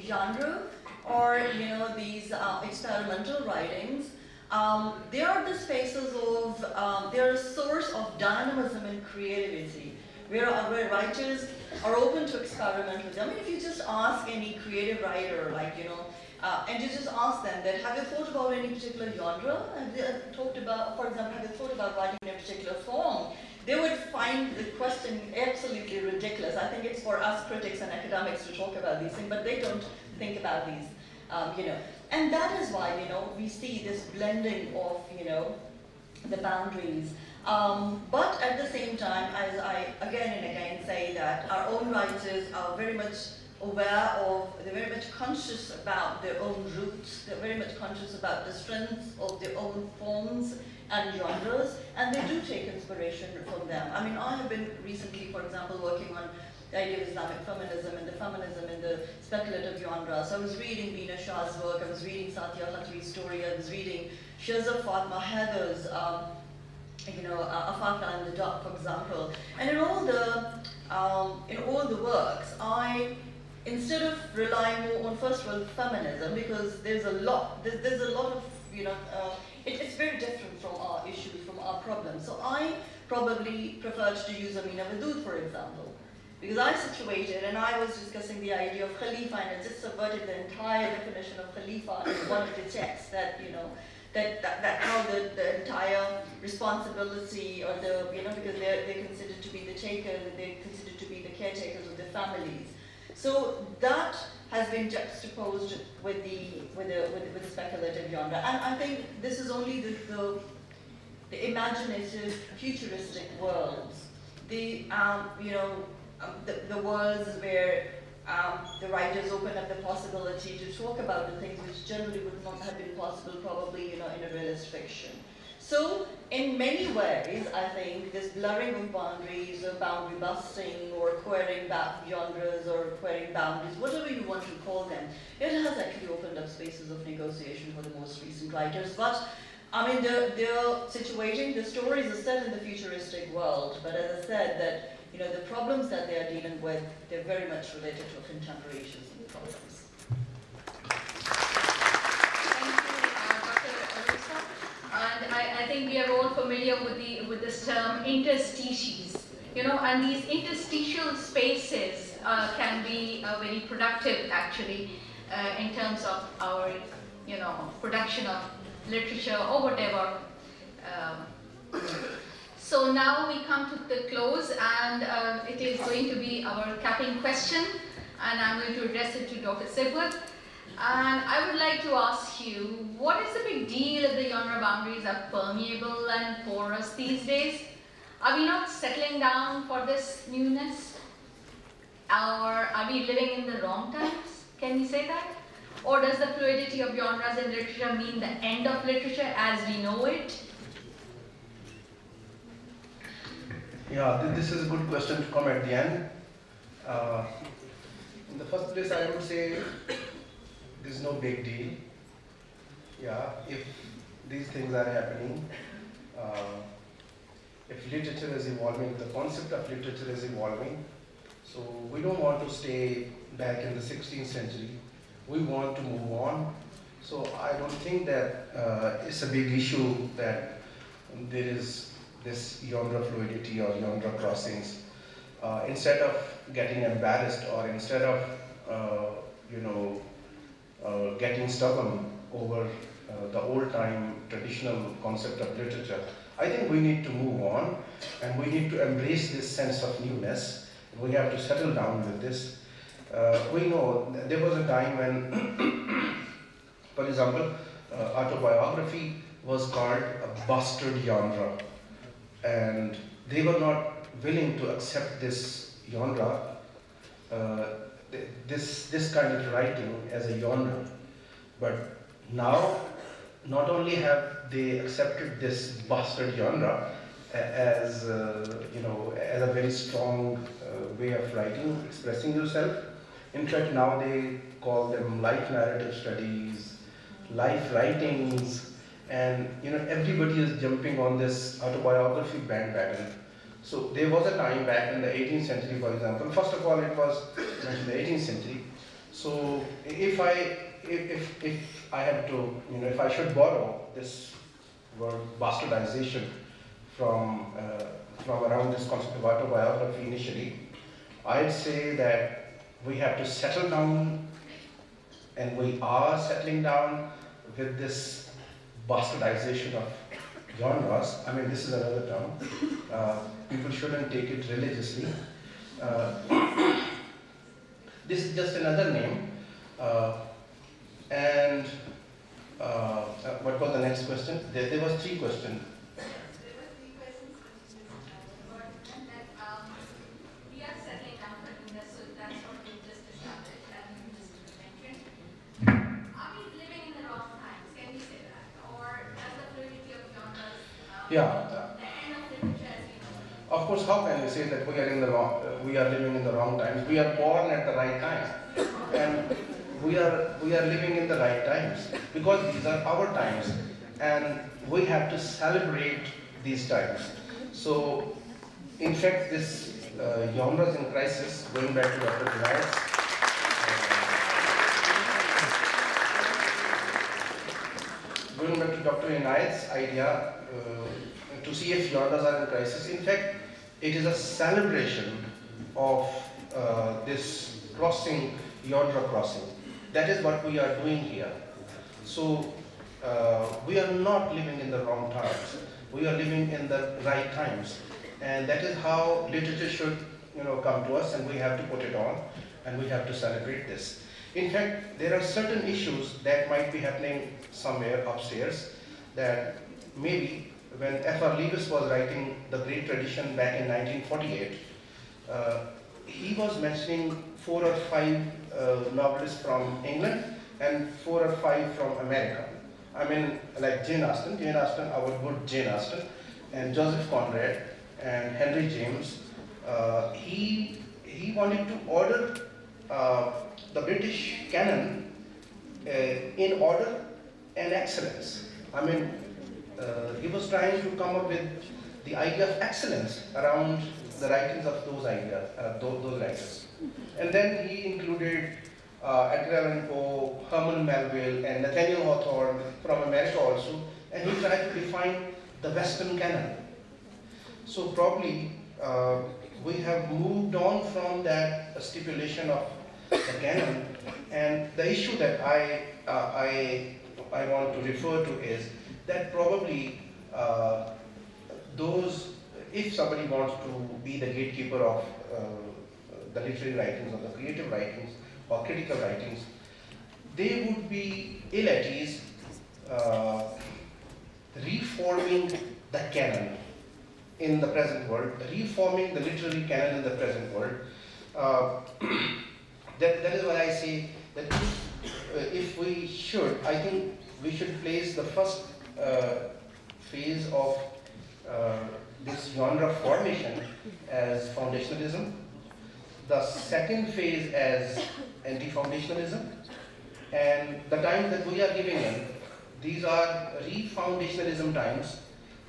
genre or, these experimental writings, they are the spaces of, they're a source of dynamism and creativity, where writers are open to experiment with them. I mean, if you just ask any creative writer, and you just ask them that, have you thought about any particular genre? Have you talked about, for example, have you thought about writing in a particular form? They would find the question absolutely ridiculous. I think it's for us critics and academics to talk about these things, but they don't think about these, And that is why, we see this blending of, the boundaries. But at the same time, as I again and again say that our own writers are very much aware of, they're very much conscious about their own roots, they're very much conscious about the strengths of their own forms and genres, and they do take inspiration from them. I mean, I have been recently, for example, working on the idea of Islamic feminism and the feminism in the speculative genre. So I was reading Bina Shah's work, I was reading Satya Khatri's story, I was reading Shahzad Fatma Heather's Afaka and the Dept, for example. And in all the works, I, instead of relying more on, first of all, feminism, because there's a lot of, it's very different from our issues, from our problems. So I probably preferred to use Amina Wadud, for example, because I situated and I was discussing the idea of Khalifa, and it just subverted the entire definition of Khalifa in one of the texts that, that how the entire responsibility, or because they're considered to be the takers, they're considered to be the caretakers of their families. So that has been juxtaposed with the speculative genre, and I think this is only the imaginative, futuristic worlds, the worlds where the writers open up the possibility to talk about the things which generally would not have been possible, probably, in a realist fiction. So, in many ways, I think this blurring of boundaries, or boundary busting, or querying genres, or querying boundaries, whatever you want to call them, it has actually opened up spaces of negotiation for the most recent writers. But I mean, they're situating, the stories are set in the futuristic world, but as I said, that the problems that they are dealing with, they're very much related to contemporary issues and problems. Thank you, Dr. Arisa. And I think we are all familiar with this term interspecies, and these interstitial spaces can be very productive, actually, in terms of our, production of literature or whatever. So now we come to the close, and it is going to be our capping question, and I'm going to address it to Dr. Sibwood. And I would like to ask you, what is the big deal if the genre boundaries are permeable and porous these days? Are we not settling down for this newness? Or are we living in the wrong times? Can we say that? Or does the fluidity of genres in literature mean the end of literature as we know it? Yeah, this is a good question to come at the end. In the first place, I would say there's no big deal. Yeah, if these things are happening, if literature is evolving, the concept of literature is evolving, so we don't want to stay back in the 16th century. We want to move on. So I don't think that it's a big issue that there is this genre fluidity or genre crossings. Instead of getting embarrassed, or instead of getting stubborn over the old time traditional concept of literature, I think we need to move on, and we need to embrace this sense of newness. We have to settle down with this. We know there was a time when, for example, autobiography was called a bastard genre, and they were not willing to accept this genre, this kind of writing as a genre. But now, not only have they accepted this bastard genre as as a very strong way of writing, expressing yourself, In fact, now they call them life narrative studies, life writings, and everybody is jumping on this autobiography bandwagon. So there was a time back in the 18th century, for example. First of all, it was mentioned the 18th century. So if I have to, if I should borrow this word bastardization from around this concept of autobiography initially, I'd say that we have to settle down, and we are settling down with this bastardization of genres. I mean, this is another term. People shouldn't take it religiously. This is just another name. And what was the next question? There was 3 questions. There were 3 questions, that we are settling down, but that's what we just established, and you just mentioned. Are we living in the wrong times? Can we say that? Or does the fluidity of genres, Yeah. the end of literature as we know it? Of course, how can we say that we are living in the wrong times? We are born at the right time, and we are living in the right times because these are our times, and we have to celebrate these times. So, in fact, this genres in crisis, going back to Dr. Vinayak's, idea to see if genres are in crisis. In fact, it is a celebration of this crossing, genre crossing. That is what we are doing here. So we are not living in the wrong times. We are living in the right times, and that is how literature should, come to us, and we have to put it on, and we have to celebrate this. In fact, there are certain issues that might be happening somewhere upstairs that maybe when F.R. Lewis was writing The Great Tradition back in 1948, he was mentioning 4 or 5 novelists from England and 4 or 5 from America. I mean, like Jane Austen, our good Jane Austen, and Joseph Conrad and Henry James. He wanted to order the British canon in order and excellence. I mean, he was trying to come up with the idea of excellence around the writings of those writers. And then he included Edgar Allan Poe, Herman Melville, and Nathaniel Hawthorne from America also, and he tried to define the Western canon. So probably we have moved on from that stipulation of the canon, and the issue that I want to refer to is that probably if somebody wants to be the gatekeeper of the literary writings or the creative writings or critical writings, they would be ill at ease reforming the canon in the present world, reforming the literary canon in the present world. That is why I say that if we should, I think we should place the first phase of this genre formation as foundationalism, the second phase as anti-foundationalism, and the times that we are living in, these are re-foundationalism times.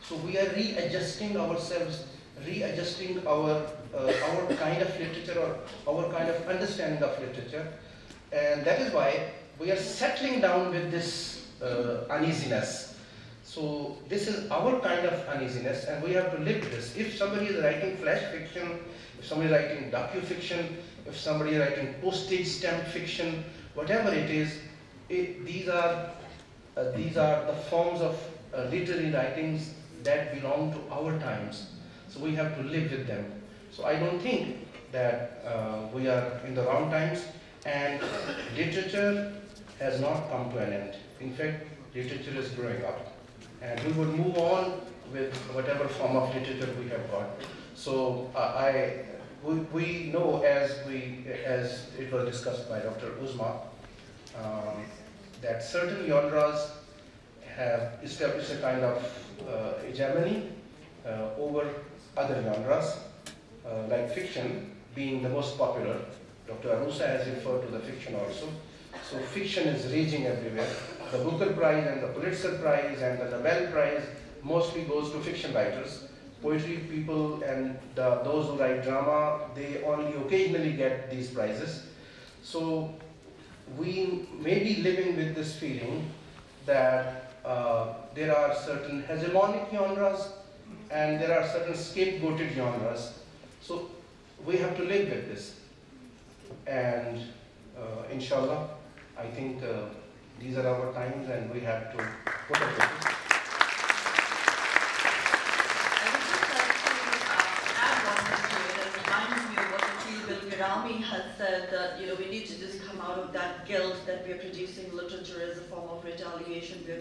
So we are readjusting ourselves, readjusting our kind of literature or our kind of understanding of literature, and that is why we are settling down with this uneasiness. So this is our kind of uneasiness, and we have to live with this. If somebody is writing flash fiction, if somebody is writing docu-fiction, if somebody is writing postage stamp fiction, whatever it is, these are the forms of literary writings that belong to our times. So we have to live with them. So I don't think that we are in the wrong times, and literature has not come to an end. In fact, literature is growing up, and we would move on with whatever form of literature we have got. So we know, as it was discussed by Dr. Uzma, that certain genres have established a kind of hegemony over other genres, like fiction being the most popular. Dr. Arusa has referred to the fiction also. So fiction is raging everywhere. The Booker Prize and the Pulitzer Prize and the Nobel Prize mostly goes to fiction writers. Poetry people and those who write drama, they only occasionally get these prizes. So we may be living with this feeling that there are certain hegemonic genres and there are certain scapegoated genres. So we have to live with this. And inshallah, I think these are our times and we have to put up with this. I would just like to add one thing to it that reminds me of what Akil Bilgirami has said, that we need to just come out of that guilt that we are producing literature as a form of retaliation. We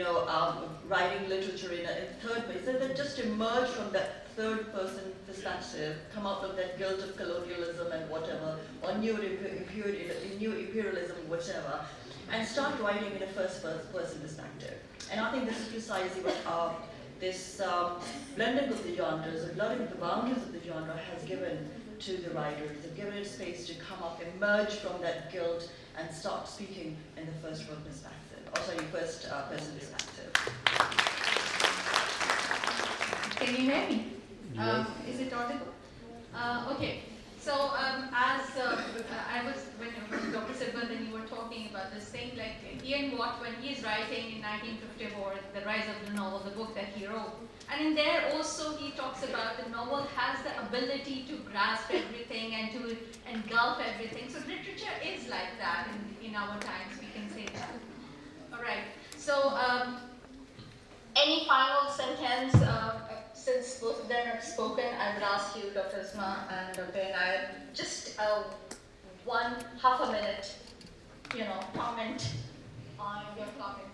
are writing literature in third person. He said that just emerge from that third person perspective, come out of that guilt of colonialism and whatever, or new imperialism, whatever, and start writing in a first person perspective. And I think this is precisely what this blending of the genres, or blurring of the boundaries of the genre has given to the writers. They've given it space to come up, emerge from that guilt, and start speaking in the first person perspective. First person perspective. Can you hear me? Yes. Is it audible? Okay. So as I was, when Dr. Sibban and you were talking about this thing, like Ian Watt, when he's writing in 1954, The Rise of the Novel, the book that he wrote, and in there also he talks about the novel has the ability to grasp everything and to engulf everything. So literature is like that in our times, we can say that. All right. So any final sentence? Since both of them have spoken, I would ask you, Dr. Isma and Dr. Inayat, just half a minute, comment on your topic.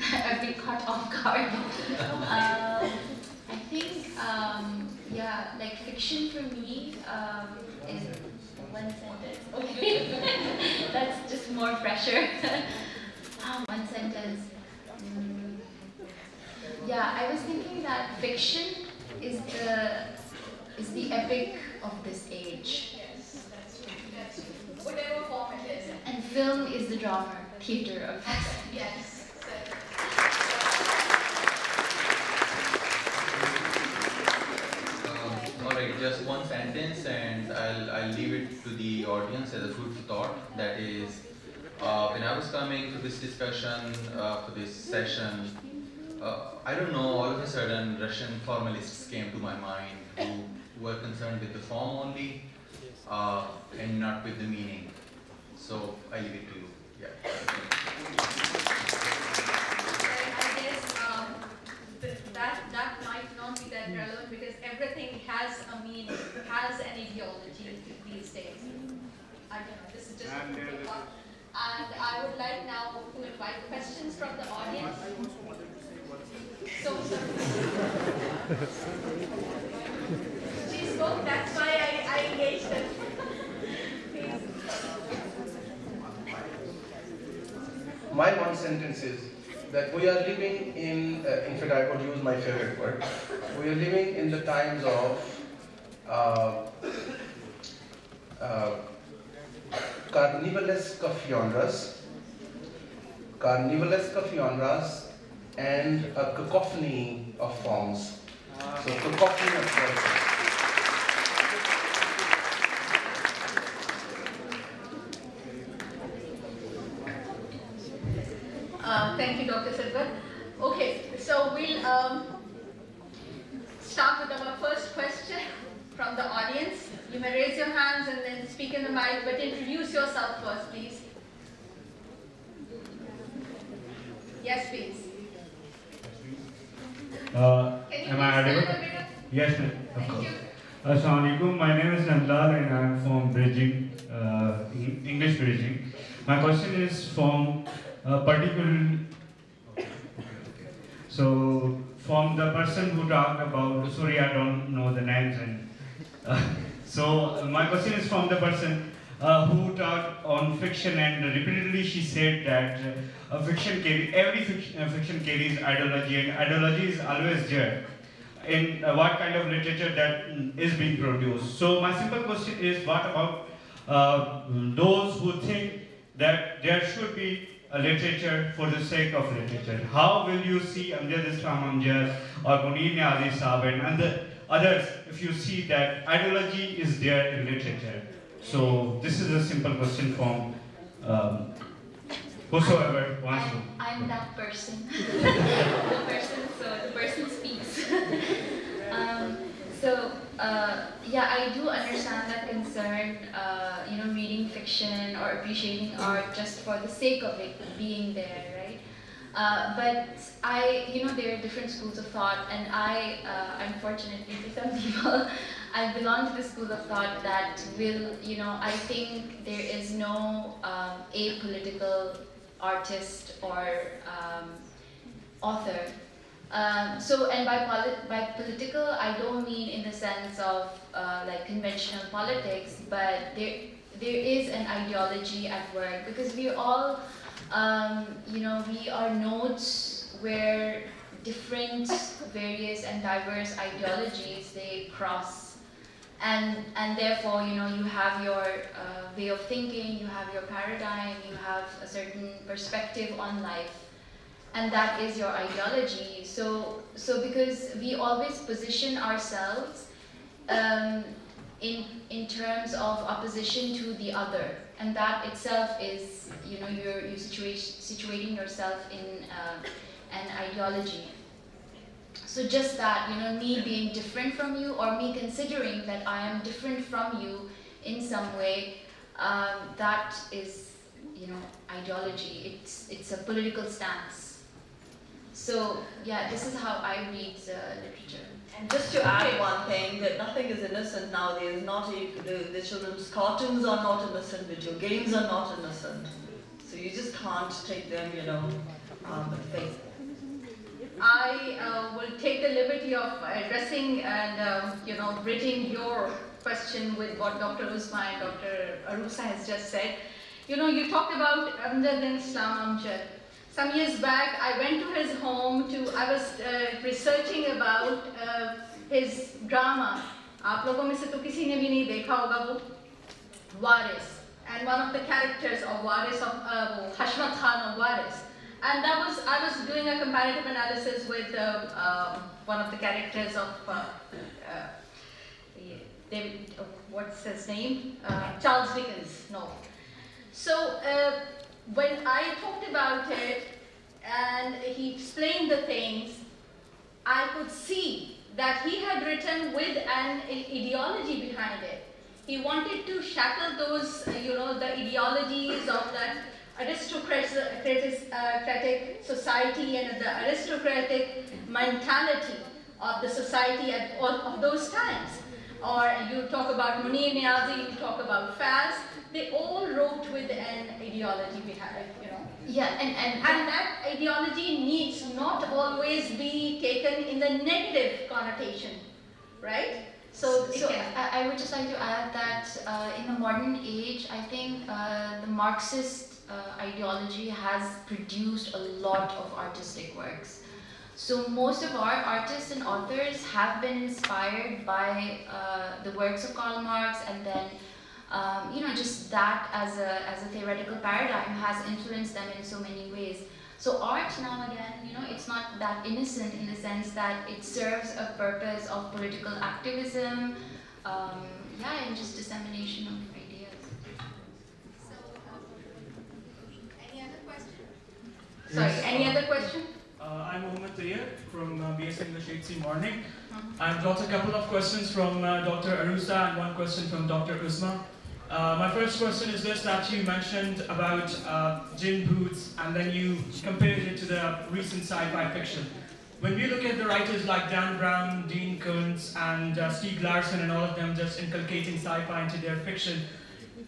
I've been caught off guard. I think, like fiction for me is one sentence. Okay, that's just more pressure. One sentence. I was thinking that fiction is the epic of this age. Yes, that's true. That's true. Whatever form it is. And film is the drama, theater of this. Yes. Alright, just one sentence, and I'll leave it to the audience as a food for thought. That is, when I was coming to this discussion, for this session, I don't know, all of a sudden Russian formalists came to my mind who were concerned with the form only and not with the meaning. So I leave it to you. Yeah. That might not be that relevant because everything has a meaning, has an ideology these days. I don't know, this is just a quick thought. And I would like now to invite questions from the audience. So, she spoke, that's why I engaged her. Please. My one sentence is that we are living in fact I would use my favorite word, we are living in the times of carnivalesque of genres, and a cacophony of forms. So cacophony of voices. Thank you, Dr. Silver. Okay, so we'll start with our first question from the audience. You may raise your hands and then speak in the mic, but introduce yourself first, please. Yes, please. Can you Am I please audible? stand a bit up? Yes, ma'am. Of Thank course. you. Assalamu alaikum. My name is Nandlal and I am from Bridging, English Bridging. My question is from particular. So, from the person who talked about, sorry, I don't know the names, and so my question is from the person who taught on fiction, and repeatedly she said that every fiction carries ideology, and ideology is always there in what kind of literature that is being produced. So my simple question is, what about those who think that there should be a literature for the sake of literature? How will you see Amjad Islam Amjad or Munir Niazi Saab and the others if you see that ideology is there in literature? So this is a simple question from whosoever wants to. I'm that person. The person speaks. Yeah, I do understand that concern, reading fiction or appreciating art just for the sake of it being there, right? But there are different schools of thought, and unfortunately for some people, I belong to the school of thought that I think there is no apolitical artist or author. And by political, I don't mean in the sense of like conventional politics, but there is an ideology at work, because we all, we are nodes where different, various and diverse ideologies, they cross. And therefore, you have your way of thinking, you have your paradigm, you have a certain perspective on life. And that is your ideology. So because we always position ourselves in terms of opposition to the other, and that itself is, you're situating yourself in an ideology. So just that, me being different from you, or me considering that I am different from you in some way, that is, ideology. It's a political stance. So yeah, this is how I read literature. And just to add one thing, that nothing is innocent nowadays. The children's cartoons are not innocent, video games are not innocent. So you just can't take them, at face. I will take the liberty of addressing and bridging your question with what Dr. Usma and Dr. Arusa has just said. You talked about Amjad Islam Amjad. Some years back, I went to his home I was researching about his drama. आप लोगों में से तो किसी ने भी नहीं देखा होगा वो Waris, and one of the characters of Waris of Hashmat Khan of Waris. And I was doing a comparative analysis with one of the characters of David, what's his name? Charles Dickens. No. So when I talked about it and he explained the things, I could see that he had written with an ideology behind it. He wanted to shackle those, the ideologies of that aristocratic society and the aristocratic mentality of the society of those times. Or you talk about Munir Niazi, you talk about Faz, they all wrote with an ideology behind it, Yeah, and that ideology needs not always be taken in the negative connotation, right? So I would just like to add that in the modern age, I think the Marxist ideology has produced a lot of artistic works. So most of our artists and authors have been inspired by the works of Karl Marx, and then just that as a theoretical paradigm has influenced them in so many ways. So art now again, it's not that innocent in the sense that it serves a purpose of political activism, and just dissemination of ideas. So, any other question? Sorry, any other question? I'm Mohammed Tayyar from BS English HC Morning. I've got a couple of questions from Dr. Arusa and one question from Dr. Usma. My first question is this, that you mentioned about gin boots and then you compared it to the recent sci-fi fiction. When we look at the writers like Dan Brown, Dean Koontz and Stieg Larsson and all of them just inculcating sci-fi into their fiction,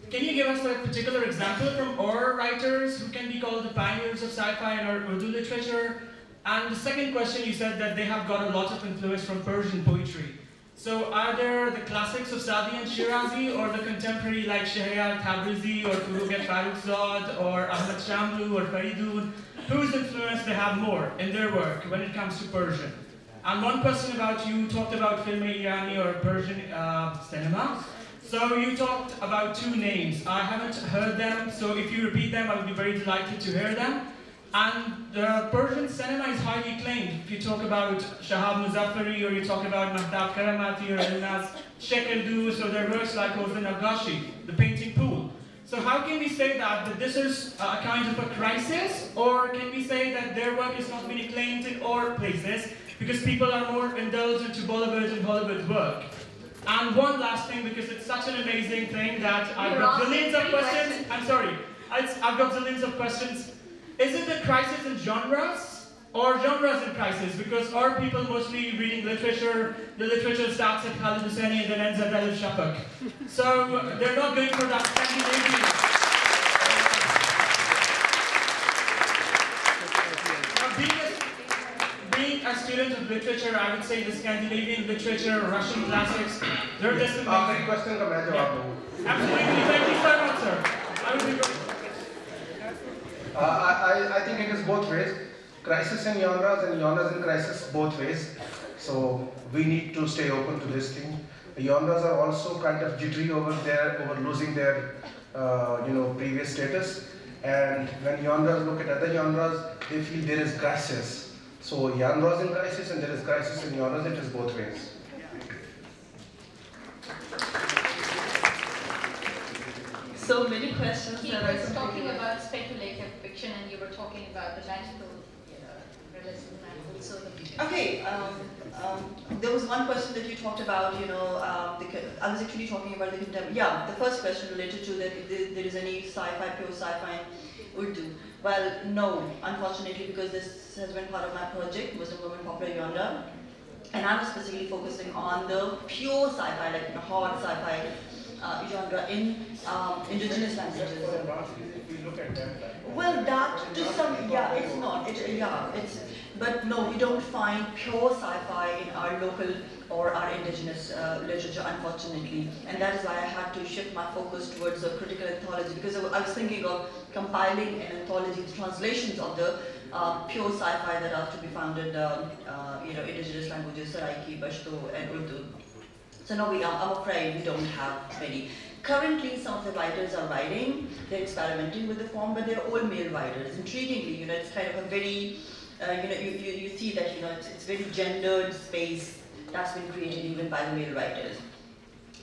can you give us a particular example from our writers who can be called the pioneers of sci-fi in our Urdu literature? And the second question, you said that they have got a lot of influence from Persian poetry. So are there the classics of Sadi and Shirazi, or the contemporary like Shahryar Tabrizi, or Furugh Farrokhzad, or Ahmad Shamlu, or Faridun? Whose influence they have more in their work when it comes to Persian? And one question about you talked about film-e-Irani or Persian cinema. So you talked about two names. I haven't heard them, so if you repeat them, I would be very delighted to hear them. And the Persian cinema is highly acclaimed. If you talk about Shahab Muzaffari, or you talk about Mahtab Karamati, or Elnaz Shekeldu, so their works like Ozan Nagashi, The Painting Pool. So how can we say that this is a kind of a crisis, or can we say that their work is not being acclaimed in all places because people are more indulgent to Bollywood and Hollywood work? And one last thing, because it's such an amazing thing that I've got zillions of questions. I'm sorry, I've got zillions of questions. Is it a crisis in genres, or genres in crisis? Because are people mostly reading literature? The literature starts at Khalid Hosseini and then ends at Elif Shafak. So they're not going for that Scandinavian. Being a student of literature, I would say the Scandinavian literature, Russian classics, they're just amazing. Akhari question ka main jawab दूँ. Absolutely, thank you so much, sir. I would be very... I think it is both ways. Crisis in genres and genres in crisis both ways. So we need to stay open to this thing. Genres are also kind of jittery over losing their previous status. And when genres look at other genres, they feel there is crisis. So genres in crisis and there is crisis in genres. It is both ways. So many questions. He was talking about speculative fiction, and you were talking about the magical realism and also the... Okay, there was one question that you talked about, I was actually talking about the contemporary. Yeah, the first question related to that if there is any sci-fi, pure sci-fi in Urdu. Well, no, unfortunately, because this has been part of my project, Muslim Women Popular Genre, and I was specifically focusing on the pure sci-fi, like hard sci-fi genre in indigenous languages. Well, that to some, yeah, it's not. But no, we don't find pure sci-fi in our local or our indigenous literature, unfortunately. And that is why I had to shift my focus towards a critical anthology, because I was thinking of compiling an anthology, the translations of the pure sci-fi that are to be found in indigenous languages, Saraiki, Pashto, and Urdu. So no, I'm afraid we don't have many. Currently, some of the writers are writing, they're experimenting with the form, but they're all male writers. Intriguingly, it's kind of a very, you see that, it's very gendered space that's been created even by the male writers.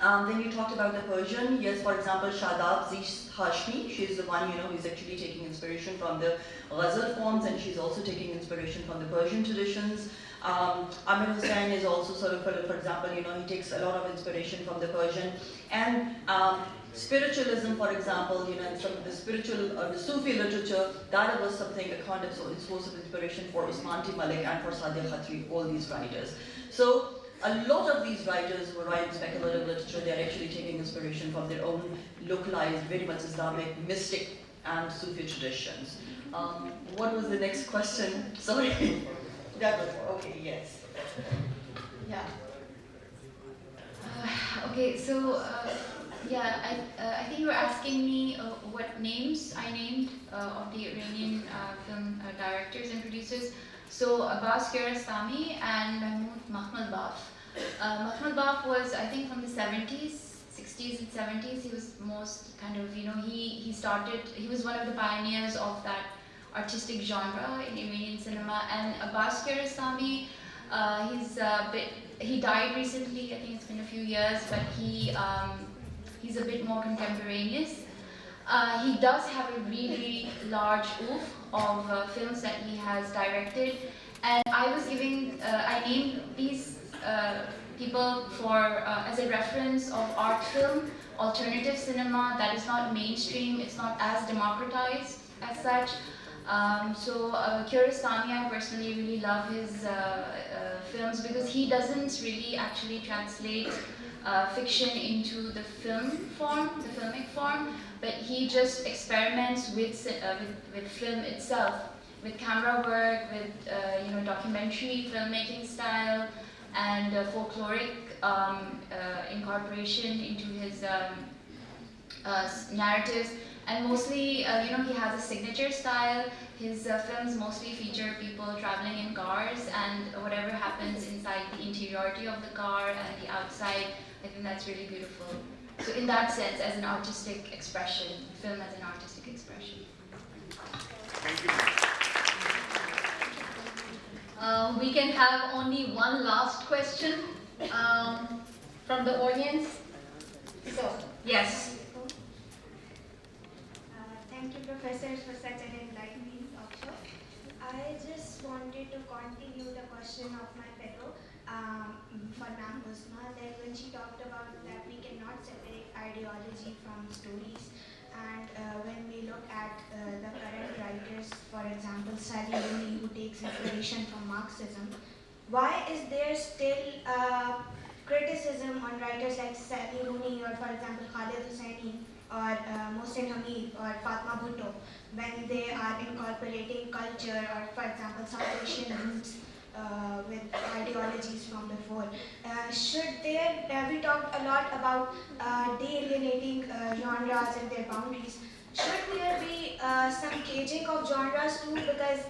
Then you talked about the Persian. Yes, for example, Shadab Zish Hashmi, she's the one, who's actually taking inspiration from the ghazal forms, and she's also taking inspiration from the Persian traditions. Amir Hussain is also sort of, for example, he takes a lot of inspiration from the Persian. And spiritualism, for example, and some of the spiritual or the Sufi literature, that was something, a kind of source of inspiration for Usman T. Malik and for Sadia Khatri, all these writers. So a lot of these writers who write speculative literature, they're actually taking inspiration from their own localized, very much Islamic, mystic and Sufi traditions. What was the next question? Sorry. That was, okay, yes. Yeah. Okay, so I think you were asking me what names I named of the Iranian film directors and producers. So Abbas Kiarostami and Mahmoud Baf. Mahmoud Baf was, I think, from the 70s, 60s and 70s. He was most kind of, he was one of the pioneers of that artistic genre in Iranian cinema. And Abbas Kiarostami, he died recently, I think it's been a few years, but he's a bit more contemporaneous. He does have a really large oeuvre of films that he has directed, and I named these people as a reference of art film, alternative cinema that is not mainstream, it's not as democratized as such. So Kiarostami, I personally really love his films because he doesn't really actually translate fiction into the film form, the filmic form, but he just experiments with film itself, with camera work, with documentary filmmaking style, and folkloric incorporation into his narratives. And mostly, he has a signature style. His films mostly feature people traveling in cars, and whatever happens inside the interiority of the car and the outside, I think that's really beautiful. So in that sense, as an artistic expression, film as an artistic expression. Thank you. We can have only one last question from the audience. So, yes. Thank you, professors, for such an enlightening talk show. I just wanted to continue the question of my fellow, for Ma'am Usma, that when she talked about that we cannot separate ideology from stories, and when we look at the current writers, for example, Sally Rooney, who takes inspiration from Marxism, why is there still criticism on writers like Sally Rooney or, for example, Khalid Hosseini or Mohsin Hamid or Fatma Bhutto, when they are incorporating culture or, for example, South Asian roots with ideologies from before? We talked a lot about de-alienating genres and their boundaries. Should there be some caging of genres too? Because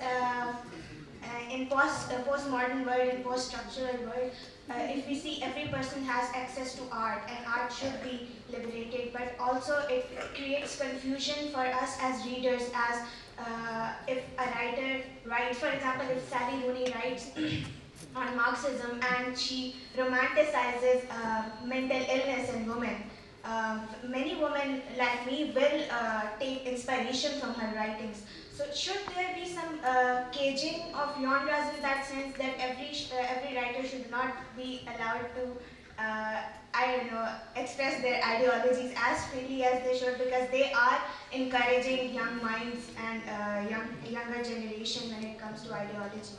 in postmodern world, in post-structural world, if we see every person has access to art, and art should be liberated, but also it creates confusion for us as readers, as if a writer writes, for example, if Sally Rooney writes on Marxism and she romanticizes mental illness in women, many women like me will take inspiration from her writings. So should there be some caging of genres in that sense, that every writer should not be allowed to, express their ideologies as freely as they should, because they are encouraging young minds and younger generation when it comes to ideologies?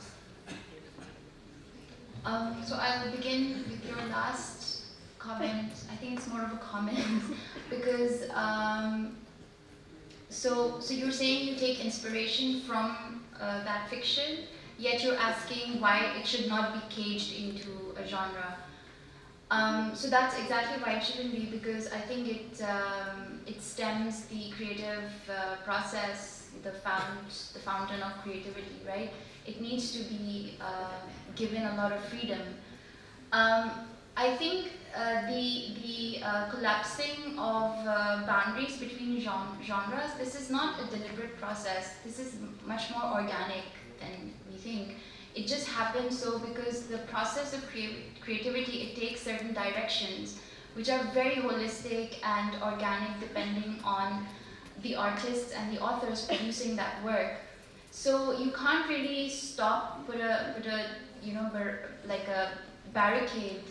So I'll begin with your last comment. I think it's more of a comment because so you're saying you take inspiration from that fiction, yet you're asking why it should not be caged into a genre. So that's exactly why it shouldn't be, because I think it stems the creative process, the fountain of creativity, right? It needs to be given a lot of freedom. I think the collapsing of boundaries between genres, this is not a deliberate process. This is much more organic than we think. It just happens so because the process of creativity, it takes certain directions which are very holistic and organic depending on the artists and the authors producing that work. So you can't really stop, put a like a barricade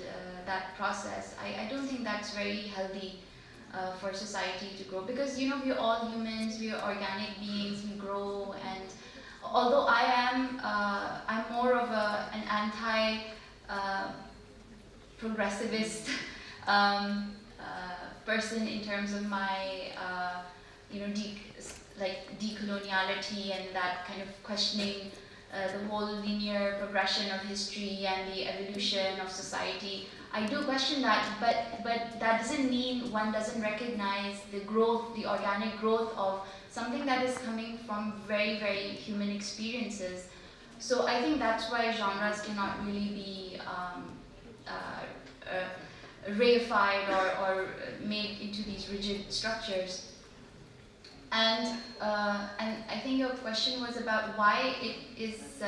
that process. I don't think that's very healthy for society to grow, because we're all humans, we're organic beings, we grow, and although I'm more of an anti progressivist person in terms of my decoloniality and that kind of questioning the whole linear progression of history and the evolution of society. I do question that, but that doesn't mean one doesn't recognize the growth, the organic growth of something that is coming from very, very human experiences. So I think that's why genres cannot really be reified or made into these rigid structures. And I think your question was about why it is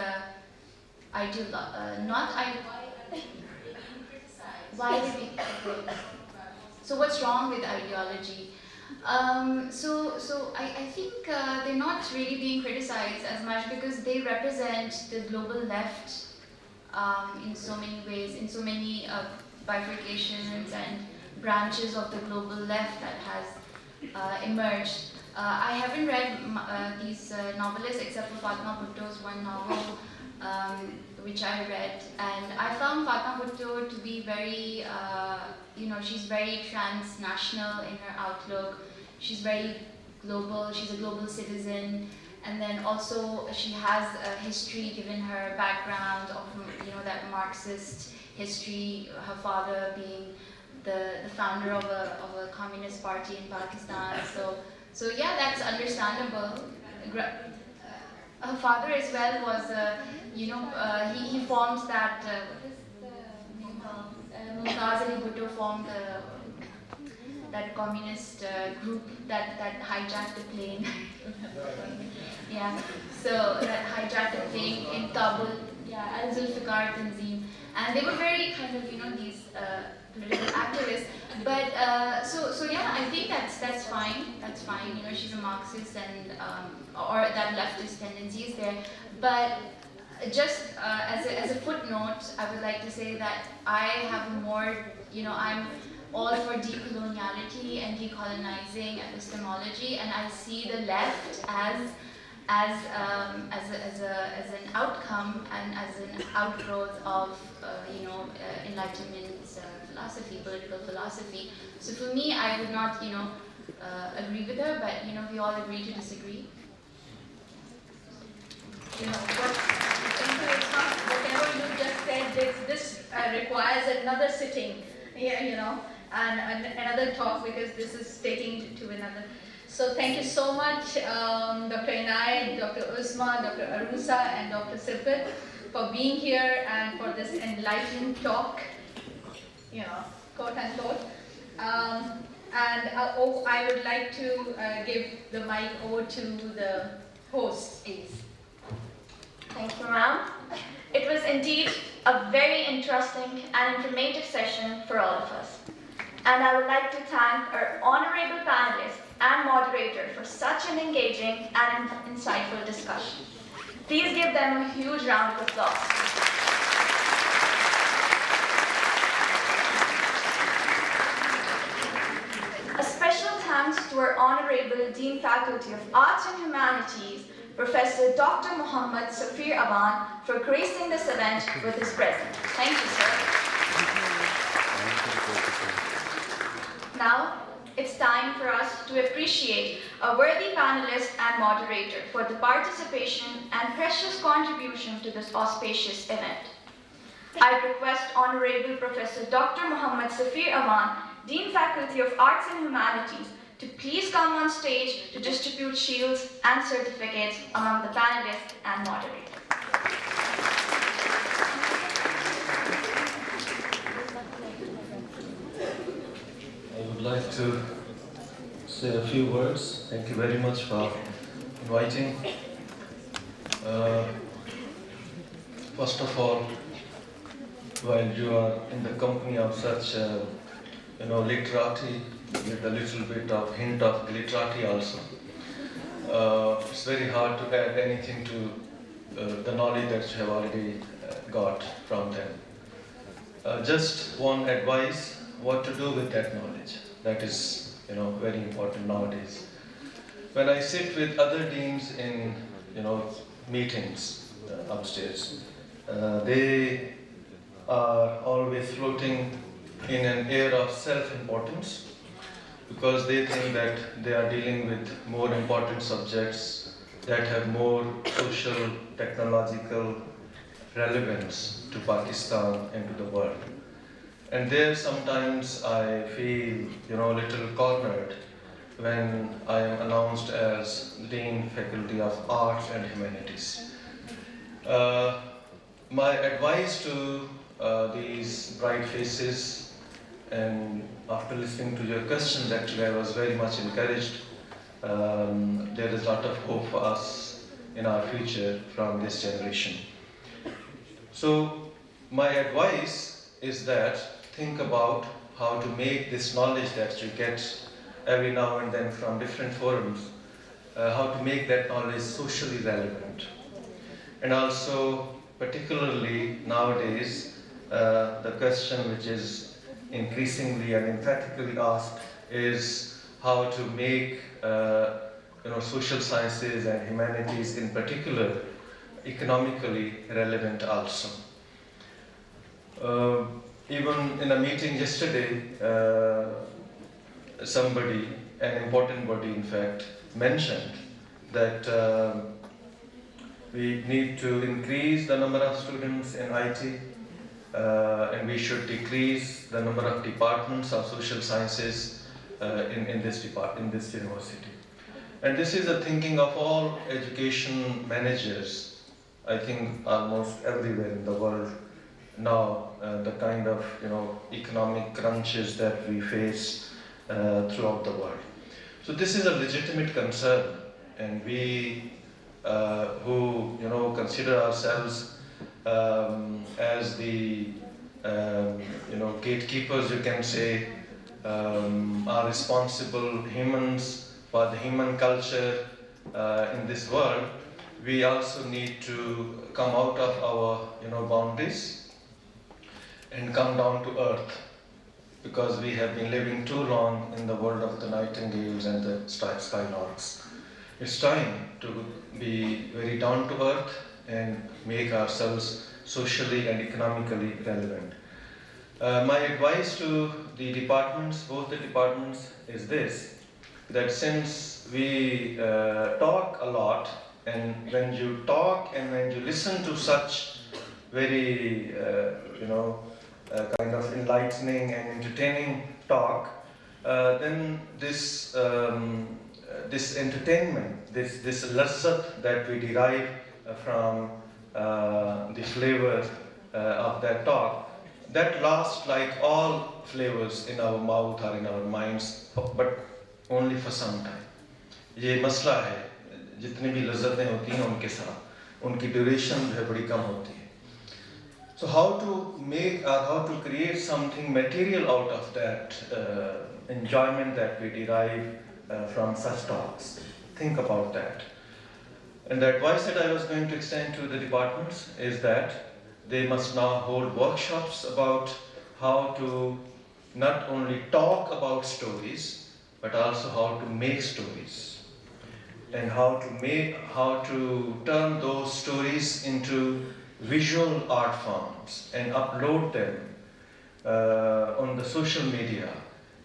why is it? So what's wrong with ideology? So I think they're not really being criticized as much because they represent the global left in so many ways, in so many bifurcations and branches of the global left that has emerged. I haven't read these novelists except for Fatma Bhutto's one novel, which I read, and I found Fatma Bhutto to be very, she's very transnational in her outlook. She's very global. She's a global citizen, and then also she has a history, given her background of that Marxist history, her father being the founder of a communist party in Pakistan. So yeah, that's understandable. Her father as well was, he formed that, Mumtaz Ali Bhutto formed that communist group that hijacked the plane. Yeah, so that hijacked the plane in Kabul. Yeah, Al-Zulfikar Tanzim. And they were very kind of, these political activists. But, so yeah, I think that's fine. That's fine. She's a Marxist and, or that leftist tendency is there. But just as a footnote, I would like to say that I have more, I'm all for decoloniality and decolonizing epistemology, and I see the left as an outcome and as an outgrowth of Enlightenment philosophy, political philosophy. So for me, I would not agree with her, but we all agree to disagree. Whatever you just said, this requires another sitting, and another talk, because this is taking to another. So thank you so much, Dr. Inayat, Dr. Usma, Dr. Arusa, and Dr. Sirpit for being here and for this enlightening talk, quote unquote. I would like to give the mic over to the host, please. Thank you, ma'am. It was indeed a very interesting and informative session for all of us. And I would like to thank our honorable panelists and moderator for such an engaging and insightful discussion. Please give them a huge round of applause. A special thanks to our Honorable Dean Faculty of Arts and Humanities, Professor Dr. Muhammad Safir Aman, for gracing this event with his presence. Thank you, sir. Now, it's time for us to appreciate a worthy panelist and moderator for the participation and precious contribution to this auspicious event. I request Honorable Professor Dr. Muhammad Safir Aman, Dean Faculty of Arts and Humanities, to please come on stage to distribute shields and certificates among the panelists and moderators. I would like to say a few words. Thank you very much for inviting. First of all, while you are in the company of such, literati, with a little bit of hint of glitterati also, it's very hard to add anything to the knowledge that you have already got from them. Just one advice: what to do with that knowledge. That is, very important nowadays. When I sit with other deans in, meetings upstairs, they are always floating in an air of self-importance, because they think that they are dealing with more important subjects that have more social, technological relevance to Pakistan and to the world. And there sometimes I feel, a little cornered when I am announced as Dean Faculty of Arts and Humanities. My advice to these bright faces, and after listening to your questions, actually I was very much encouraged. There is a lot of hope for us in our future from this generation. So my advice is that think about how to make this knowledge that you get every now and then from different forums, how to make that knowledge socially relevant. And also, particularly nowadays, the question which is increasingly and emphatically asked is how to make social sciences and humanities in particular economically relevant also. Even in a meeting yesterday, somebody, an important body in fact, mentioned that we need to increase the number of students in IT, and we should decrease the number of departments of social sciences in this university. And this is a thinking of all education managers, I think almost everywhere in the world now, the kind of economic crunches that we face throughout the world. So this is a legitimate concern, and we who consider ourselves as the gatekeepers, you can say, are responsible humans for the human culture in this world. We also need to come out of our boundaries and come down to earth, because we have been living too long in the world of the nightingales and the skylarks. It's time to be very down to earth and make ourselves socially and economically relevant. My advice to the departments, both the departments, is this: that since we talk a lot, and when you talk and when you listen to such very kind of enlightening and entertaining talk, then this entertainment, this lazzat that we derive from the flavor of that talk, that lasts like all flavors in our mouth or in our minds, but only for some time. ये मसला है, जितनी भी लज्जतें होती हैं उनके साथ उनकी ड्यूरेशन जो है बड़ी कम होती है. So how to make or how to create something material out of that enjoyment that we derive from such talks? Think about that. And the advice that I was going to extend to the departments is that they must now hold workshops about how to not only talk about stories, but also how to make stories, and how to turn those stories into visual art forms and upload them on the social media,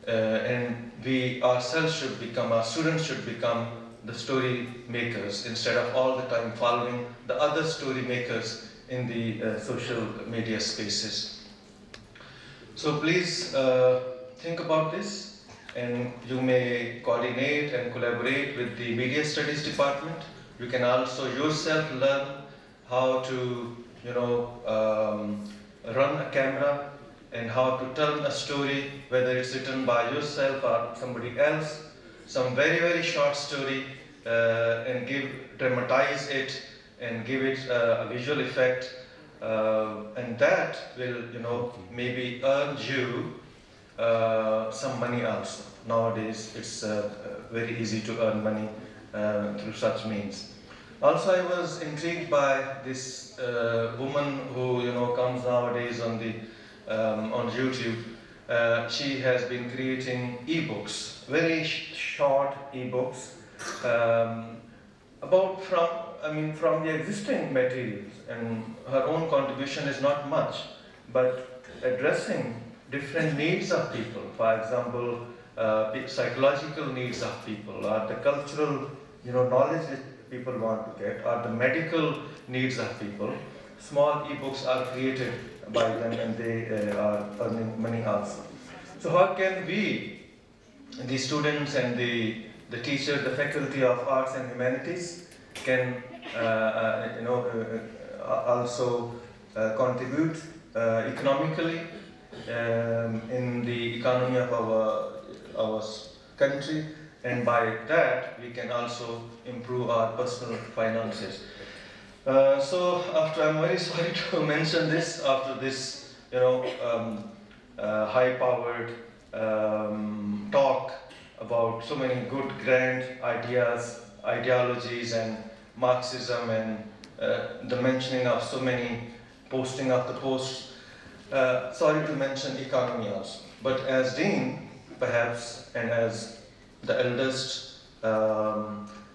and we ourselves should become, our students should become the story makers instead of all the time following the other story makers in the social media spaces. So please think about this, and you may coordinate and collaborate with the Media Studies department. You can also yourself learn how to run a camera and how to tell a story, whether it's written by yourself or somebody else, some very, very short story, and dramatize it and give it a visual effect, and that will maybe earn you some money also. Nowadays it's very easy to earn money through such means. Also, I was intrigued by this woman who comes nowadays on YouTube. She has been creating e-books, very short e-books, from the existing materials, and her own contribution is not much, but addressing different needs of people. For example, psychological needs of people, or the cultural knowledge that people want to get, or the medical needs of people. Small e-books are created by them, and they are earning money also. So how can we, the students and the teachers, the faculty of arts and humanities, can also contribute economically in the economy of our country, and by that we can also improve our personal finances. So I'm very sorry to mention this after this high-powered talk about so many good grand ideologies and Marxism, and the mentioning of so many posting of the posts. Sorry to mention economy also, but as Dean perhaps, and as the eldest,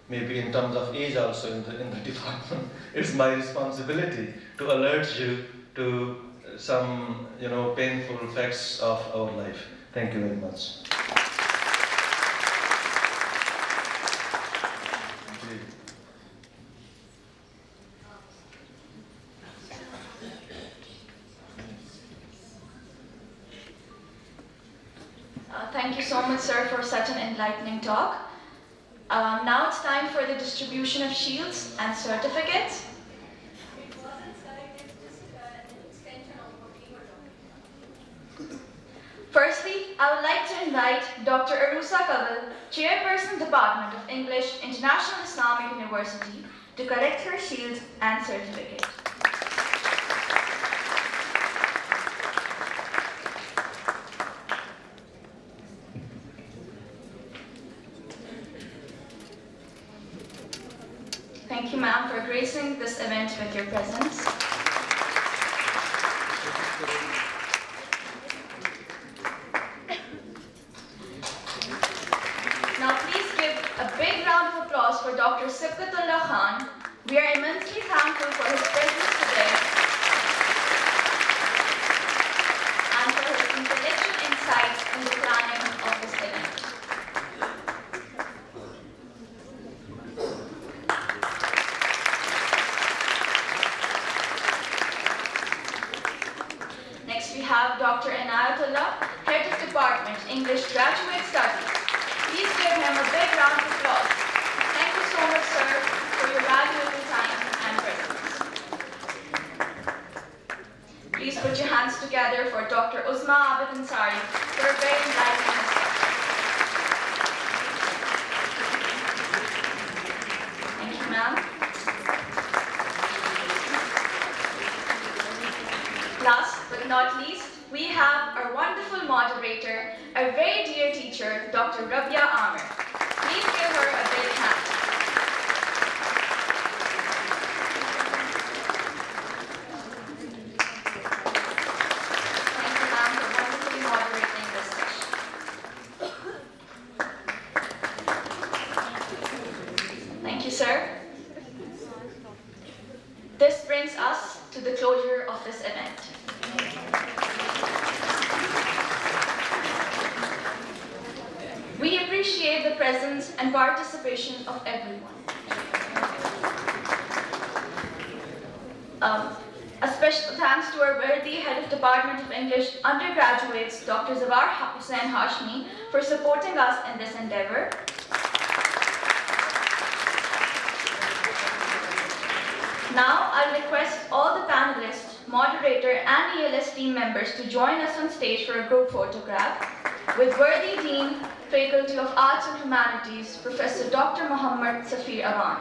maybe in terms of age also in the department, it's my responsibility to alert you to some painful facts of our life. Thank you very much. you so much, sir, for such an enlightening talk. Now it's time for the distribution of shields and certificates. It wasn't selected, just an extension of what we were talking about. Firstly, I would like to invite Dr. Arusa Kaval, Chairperson, Department of English, International Islamic University, to collect her shield and certificate. Thank you, ma'am, for gracing this event with your presence. Now please give a big round of applause for Dr. Sibghatullah Khan. We are immensely thankful for his presence today and for his intellectual insights in the planning of this event. Next we have Dr. Inayatullah, Head of Department, English Graduate Studies. Please give him a big round of applause. Thank you so much, sir, for your valuable time and presence. Please put your hands together for Dr. Uzma Abid Ansari for a very enlightening discussion. Thank you, ma'am. Last but not least, we have our wonderful moderator, our very dear teacher, Dr. Rabia Amir. Please give her a big hand. Thank you, ma'am, for wonderfully moderating this session. Thank you, sir. This brings us to the closure of this event. We appreciate the presence and participation of everyone. A special thanks to our worthy Head of Department of English undergraduates, Dr. Zawar Hussain Hashmi, for supporting us in this endeavor. Now, I'll request all the panelists, moderator, and ELS team members to join us on stage for a group photograph with worthy Dean, Faculty of Arts and Humanities, Professor Dr. Muhammad Safir Awan.